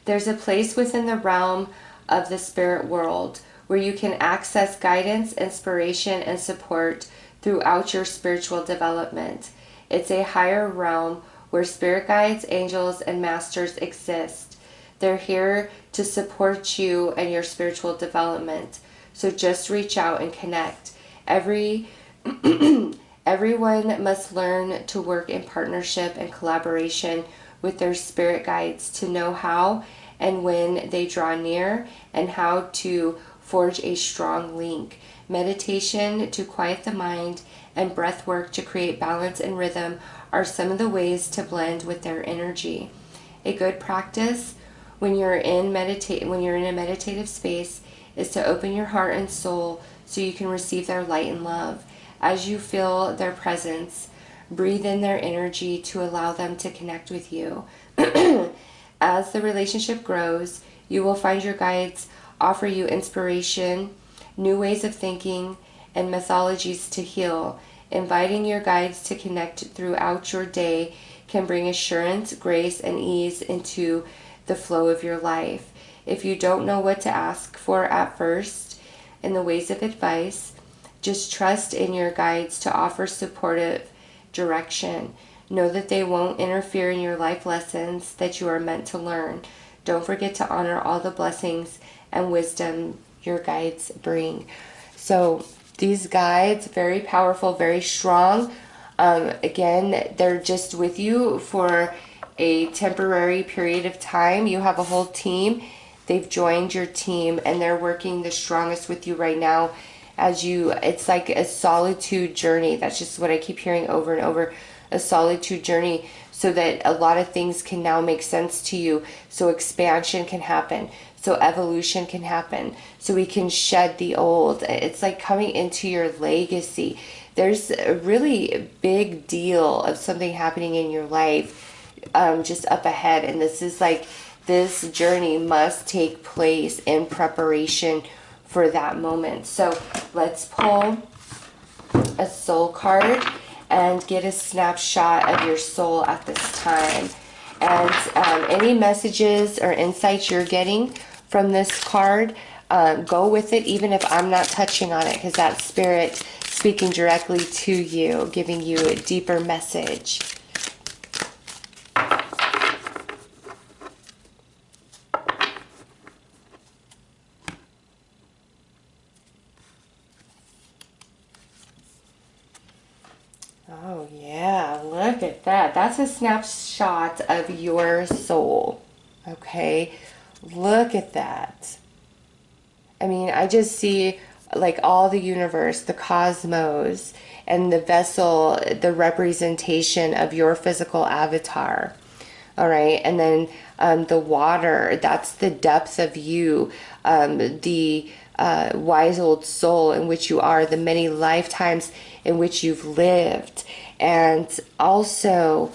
S1: there's a place within the realm of the spirit world where you can access guidance, inspiration, and support throughout your spiritual development. It's a higher realm where spirit guides, angels, and masters exist. They're here to support you and your spiritual development. So just reach out and connect. Everyone must learn to work in partnership and collaboration with their spirit guides to know how and when they draw near and how to forge a strong link. Meditation to quiet the mind and breath work to create balance and rhythm are some of the ways to blend with their energy. A good practice when you're in a meditative space is to open your heart and soul so you can receive their light and love. As you feel their presence, breathe in their energy to allow them to connect with you. As the relationship grows, you will find your guides offer you inspiration, new ways of thinking, and methodologies to heal. Inviting your guides to connect throughout your day can bring assurance, grace, and ease into the flow of your life. If you don't know what to ask for at first in the ways of advice, just trust in your guides to offer supportive direction. Know that they won't interfere in your life lessons that you are meant to learn. Don't forget to honor all the blessings and wisdom your guides bring. So these guides, very powerful, very strong. Again, they're just with you for a temporary period of time. You have a whole team. They've joined your team and they're working the strongest with you right now. It's like a solitude journey. That's just what I keep hearing over and over. A solitude journey, so that a lot of things can now make sense to you. So expansion can happen. So evolution can happen. So we can shed the old. It's like coming into your legacy. There's a really big deal of something happening in your life just up ahead. And this is like, this journey must take place in preparation for that moment. So let's pull a soul card and get a snapshot of your soul at this time. And any messages or insights you're getting from this card, go with it, even if I'm not touching on it, because that's spirit speaking directly to you, giving you a deeper message. Oh yeah, look at that. That's a snapshot of your soul. Okay, look at that. I mean, I just see like all the universe, the cosmos, and the vessel, the representation of your physical avatar. All right, and then the water, that's the depth of you, the wise old soul in which you are, the many lifetimes in which you've lived. And also,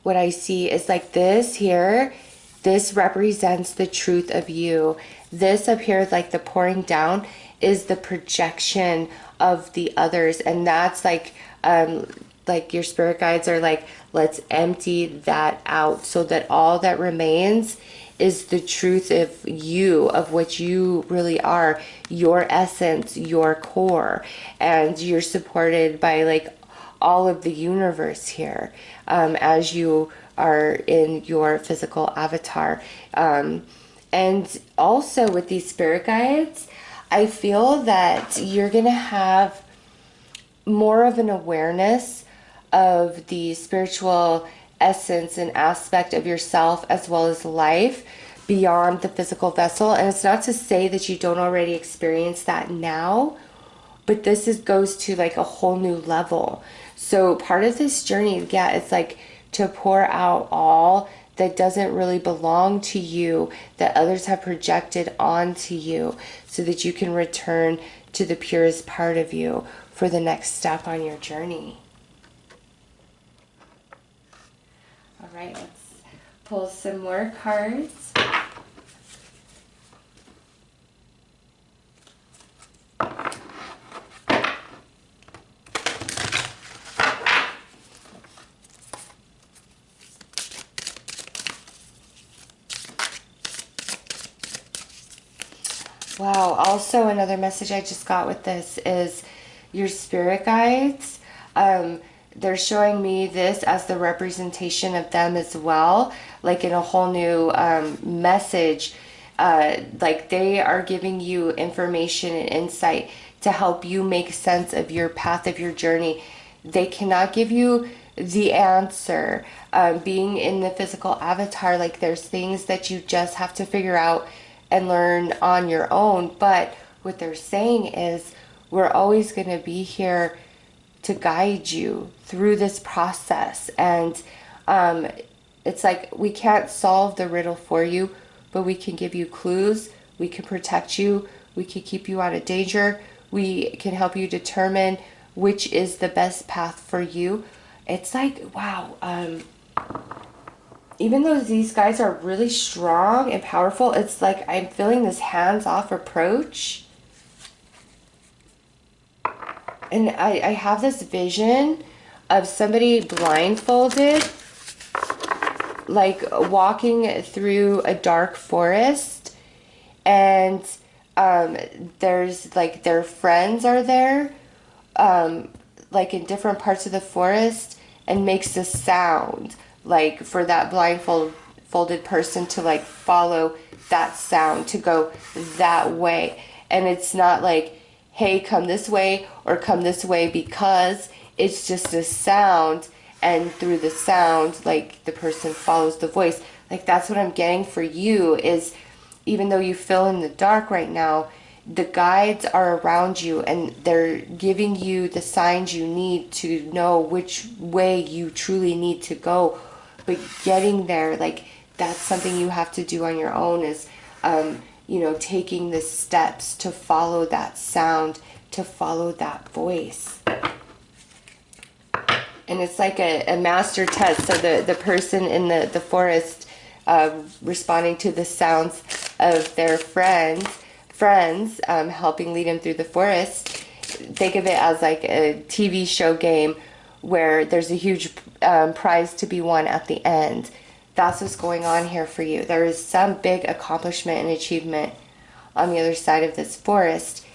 S1: what I see is like this here, this represents the truth of you. This up here, like the pouring down, is the projection of the others. And that's like your spirit guides are like, let's empty that out so that all that remains is the truth of you, of what you really are, your essence, your core. And you're supported by like all of the universe here, as you are in your physical avatar. And also with these spirit guides, I feel that you're going to have more of an awareness of the spiritual essence and aspect of yourself as well as life beyond the physical vessel. And it's not to say that you don't already experience that now, but this goes to like a whole new level. So part of this journey, yeah, it's like to pour out all that doesn't really belong to you, that others have projected onto you, so that you can return to the purest part of you for the next step on your journey. All right, let's pull some more cards. Wow, also another message I just got with this is your spirit guides. They're showing me this as the representation of them as well, like in a whole new message. Like they are giving you information and insight to help you make sense of your path, of your journey. They cannot give you the answer. Being in the physical avatar, like there's things that you just have to figure out and learn on your own. But what they're saying is we're always going to be here to guide you through this process. And it's like we can't solve the riddle for you, but we can give you clues. We can protect you. We can keep you out of danger. We can help you determine which is the best path for you. It's like, wow, even though these guys are really strong and powerful, it's like I'm feeling this hands-off approach. And I have this vision of somebody blindfolded, like walking through a dark forest, and there's like their friends are there, like in different parts of the forest, and makes a sound, like for that blindfolded person to like follow that sound, to go that way. And it's not like, hey, come this way or come this way, because it's just a sound, and through the sound, like the person follows the voice. Like that's what I'm getting for you, is even though you feel in the dark right now, the guides are around you and they're giving you the signs you need to know which way you truly need to go. But getting there, like that's something you have to do on your own, is taking the steps to follow that sound, to follow that voice. And it's like a master test. So the person in the forest responding to the sounds of their friends helping lead him through the forest. Think of it as like a TV show game where there's a huge prize to be won at the end. That's what's going on here for you. There is some big accomplishment and achievement on the other side of this forest,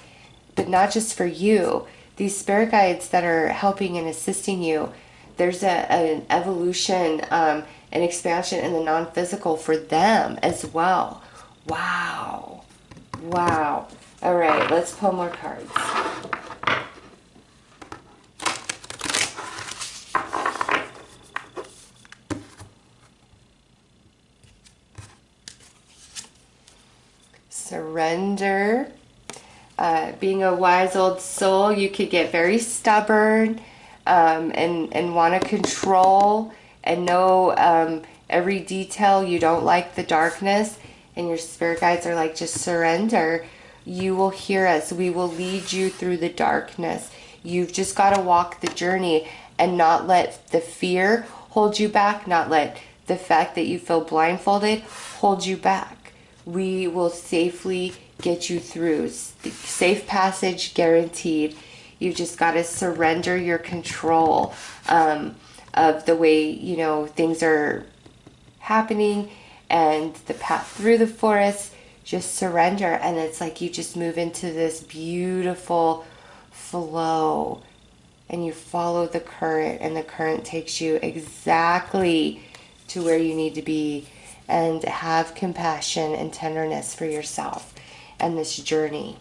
S1: but not just for you. These spirit guides that are helping and assisting you, there's an evolution, an expansion in the non-physical for them as well. Wow. Wow. All right, let's pull more cards. Surrender. Being a wise old soul, you could get very stubborn and want to control and know every detail. You don't like the darkness, and your spirit guides are like, just surrender. You will hear us. We will lead you through the darkness. You've just got to walk the journey and not let the fear hold you back, not let the fact that you feel blindfolded hold you back. We will safely get you through. Safe passage guaranteed. You just got to surrender your control of the way, you know, things are happening and the path through the forest. Just surrender, and it's like you just move into this beautiful flow, and you follow the current, and the current takes you exactly to where you need to be. And have compassion and tenderness for yourself and this journey.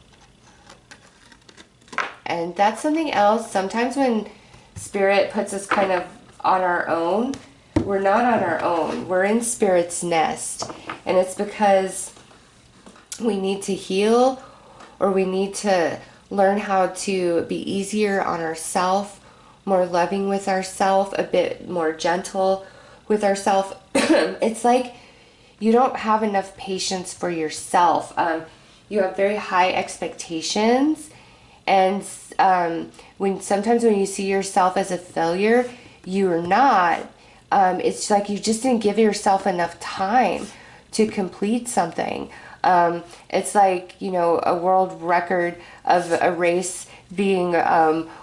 S1: And that's something else. Sometimes when Spirit puts us kind of on our own, we're not on our own. We're in Spirit's nest. And it's because we need to heal, or we need to learn how to be easier on ourselves, more loving with ourselves, a bit more gentle with ourselves. It's like you don't have enough patience for yourself. You have very high expectations, and sometimes when you see yourself as a failure, you're not. It's like you just didn't give yourself enough time to complete something. It's like, you know, a world record of a race being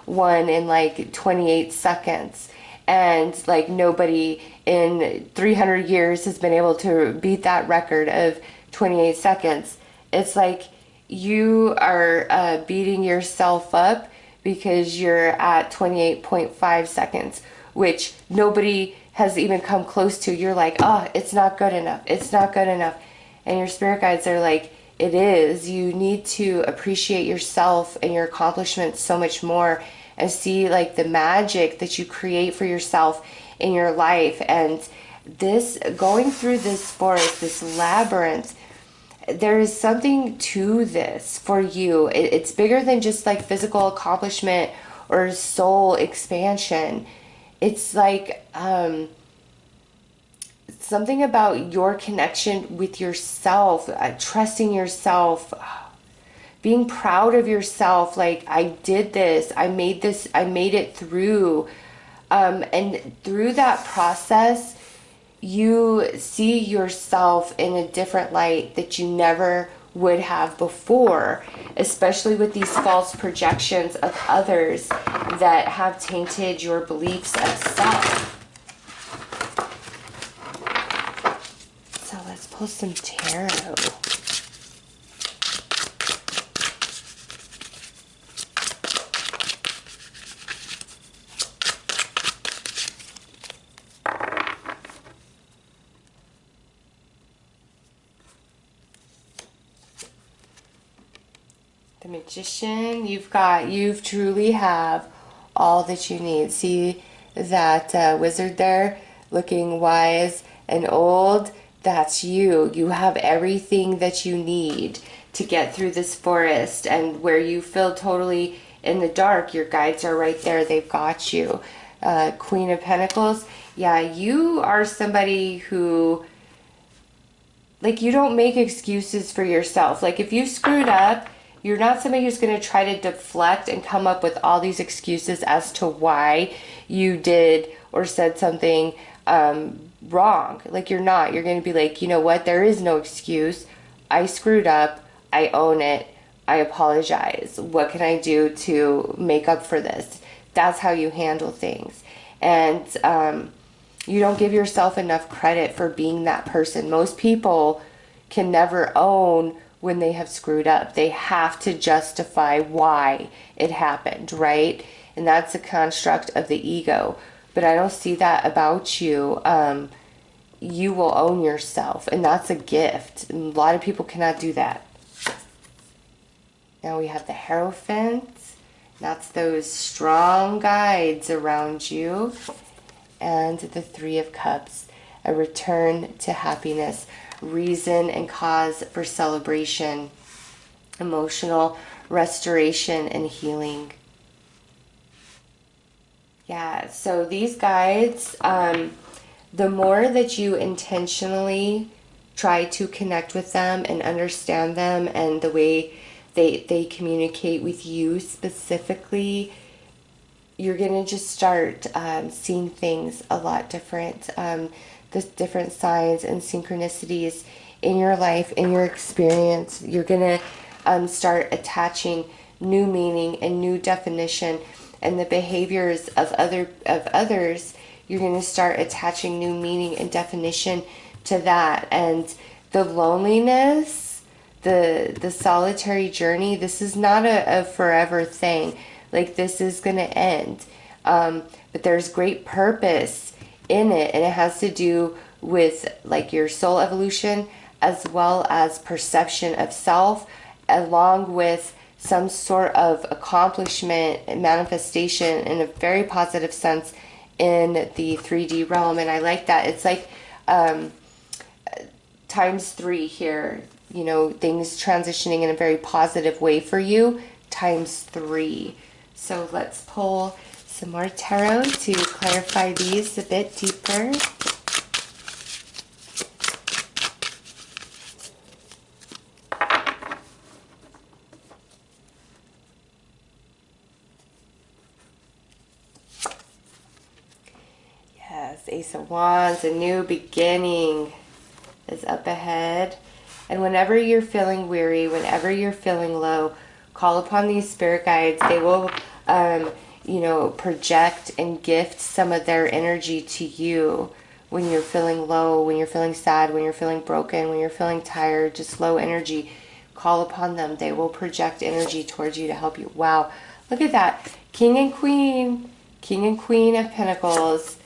S1: won in like 28 seconds. And like nobody in 300 years has been able to beat that record of 28 seconds. It's like you are beating yourself up because you're at 28.5 seconds, which nobody has even come close to. You're like, oh, it's not good enough. It's not good enough. And your spirit guides are like, it is. You need to appreciate yourself and your accomplishments so much more, and see like the magic that you create for yourself in your life. And this, going through this forest, this labyrinth, there is something to this for you. It's bigger than just like physical accomplishment or soul expansion. It's like something about your connection with yourself, trusting yourself, being proud of yourself. Like, I did this, I made it through. And through that process, you see yourself in a different light that you never would have before, especially with these false projections of others that have tainted your beliefs of self. So let's pull some tarot. The Magician, you truly have all that you need. See that wizard there looking wise and old? That's you. You have everything that you need to get through this forest, and where you feel totally in the dark, your guides are right there. They've got you. Queen of Pentacles, yeah, you are somebody who, like, you don't make excuses for yourself. Like, if you screwed up, you're not somebody who's going to try to deflect and come up with all these excuses as to why you did or said something wrong. Like, you're not. You're going to be like, you know what? There is no excuse. I screwed up. I own it. I apologize. What can I do to make up for this? That's how you handle things. And you don't give yourself enough credit for being that person. Most people can never own when they have screwed up. They have to justify why it happened, right? And that's a construct of the ego. But I don't see that about you. You will own yourself, and that's a gift. And a lot of people cannot do that. Now we have the Hierophant. That's those strong guides around you. And the Three of Cups, a return to happiness, reason and cause for celebration, emotional restoration and healing. Yeah, so these guides, the more that you intentionally try to connect with them and understand them and the way they communicate with you specifically, you're going to just start seeing things a lot different. The different signs and synchronicities in your life, in your experience. You're going to start attaching new meaning and new definition, and the behaviors of others, you're going to start attaching new meaning and definition to that. And the loneliness, the solitary journey, this is not a forever thing. Like, this is going to end. But there's great purpose in it, and it has to do with like your soul evolution as well as perception of self, along with some sort of accomplishment and manifestation in a very positive sense in the 3D realm. And I like that. It's like times 3 here, you know, things transitioning in a very positive way for you, times 3. So let's pull some more tarot to clarify these a bit deeper. Yes, Ace of Wands, a new beginning is up ahead. And whenever you're feeling weary, whenever you're feeling low, call upon these spirit guides. They will, you know, project and gift some of their energy to you when you're feeling low, when you're feeling sad, when you're feeling broken, when you're feeling tired, just low energy. Call upon them. They will project energy towards you to help you. Wow, look at that. King and Queen of Pentacles,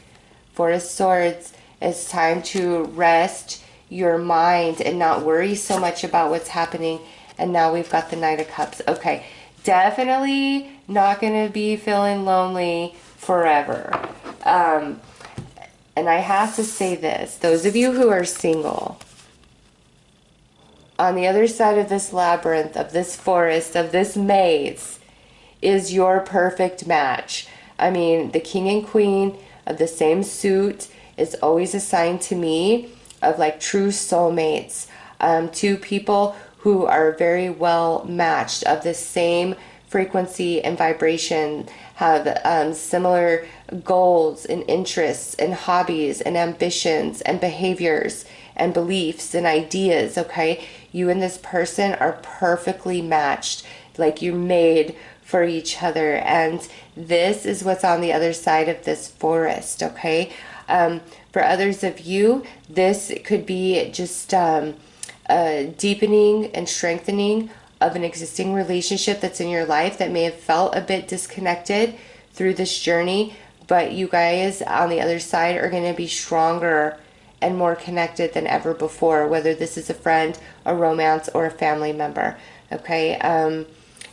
S1: Four of Swords. It's time to rest your mind and not worry so much about what's happening. And now we've got the Knight of Cups. Okay, definitely not going to be feeling lonely forever. And I have to say this, those of you who are single, on the other side of this labyrinth, of this forest, of this maze, is your perfect match. I mean, the King and Queen of the same suit is always assigned to me of like true soulmates, two people who are very well matched, of the same frequency and vibration, have similar goals and interests and hobbies and ambitions and behaviors and beliefs and ideas, okay? You and this person are perfectly matched, like you're made for each other. And this is what's on the other side of this forest, okay? For others of you, this could be just a deepening and strengthening of an existing relationship that's in your life that may have felt a bit disconnected through this journey, but you guys on the other side are going to be stronger and more connected than ever before, whether this is a friend, a romance, or a family member, okay?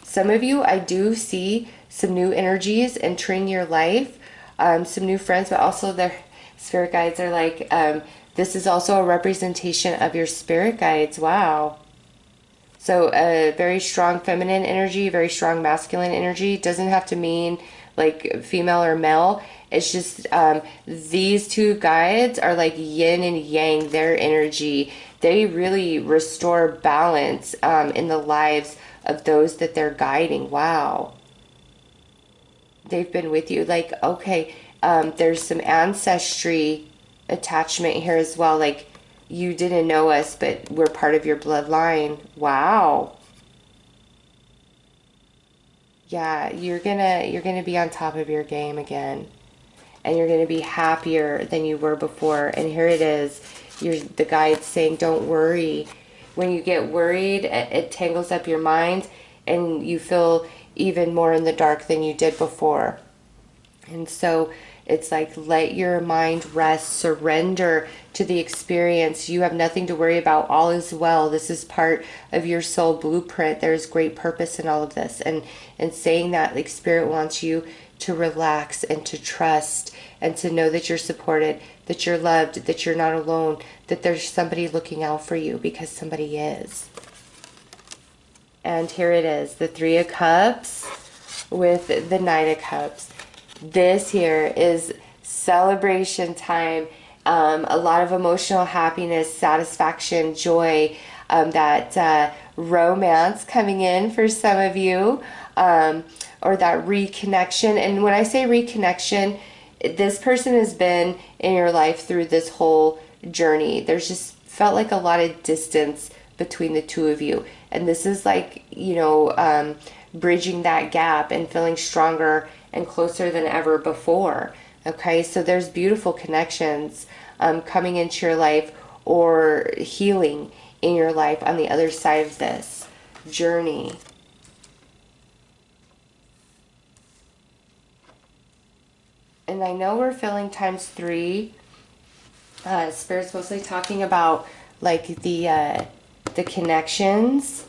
S1: Some of you, I do see some new energies entering your life, some new friends, but also their spirit guides are like, this is also a representation of your spirit guides. Wow. So a very strong feminine energy, very strong masculine energy. Doesn't have to mean like female or male. It's just these two guides are like yin and yang, their energy. They really restore balance in the lives of those that they're guiding. Wow. They've been with you. Like, okay, there's some ancestry attachment here as well. Like you didn't know us, but we're part of your bloodline. Wow. Yeah, you're gonna be on top of your game again. And you're gonna be happier than you were before. And here it is. The guide's saying, don't worry. When you get worried, it tangles up your mind and you feel even more in the dark than you did before. And so it's like, let your mind rest, surrender to the experience. You have nothing to worry about. All is well. This is part of your soul blueprint. There's great purpose in all of this. And saying that, like, Spirit wants you to relax and to trust and to know that you're supported, that you're loved, that you're not alone, that there's somebody looking out for you, because somebody is. And here it is, the Three of Cups with the Knight of Cups. This here is celebration time, a lot of emotional happiness, satisfaction, joy, that romance coming in for some of you, or that reconnection. And when I say reconnection, this person has been in your life through this whole journey. There's just felt like a lot of distance between the two of you. And this is like, bridging that gap and feeling stronger and closer than ever before. Okay, so there's beautiful connections coming into your life, or healing in your life on the other side of this journey. And I know we're feeling times 3. Spirit's mostly talking about like the connections.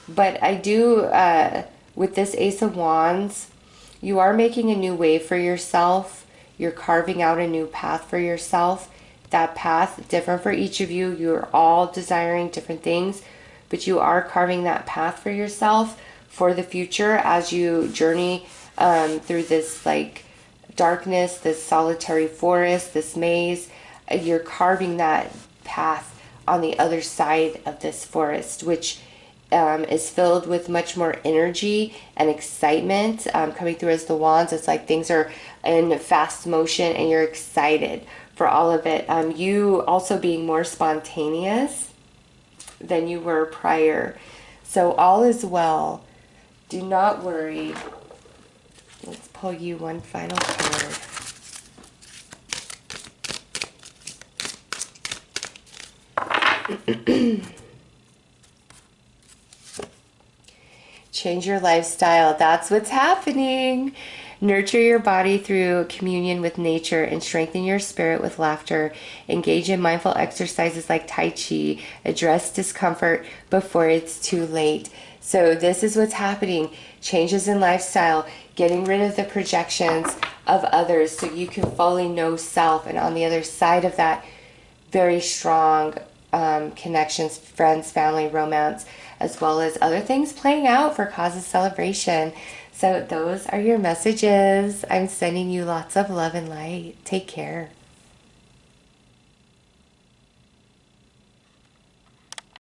S1: But I do, with this Ace of Wands, you are making a new way for yourself. You're carving out a new path for yourself. That path, different for each of you. You're all desiring different things, but you are carving that path for yourself for the future as you journey through this like darkness, this solitary forest, this maze. You're carving that path on the other side of this forest, which is filled with much more energy and excitement coming through as the wands. It's like things are in fast motion and you're excited for all of it. You also being more spontaneous than you were prior. So all is well. Do not worry. Let's pull you one final card. Change your lifestyle. That's what's happening. Nurture your body through communion with nature and strengthen your spirit with laughter. Engage in mindful exercises like Tai Chi. Address discomfort before it's too late. So this is what's happening. Changes in lifestyle. Getting rid of the projections of others so you can fully know self. And on the other side of that, very strong connections, friends, family, romance, as well as other things playing out for cause of celebration. So those are your messages. I'm sending you lots of love and light. Take care.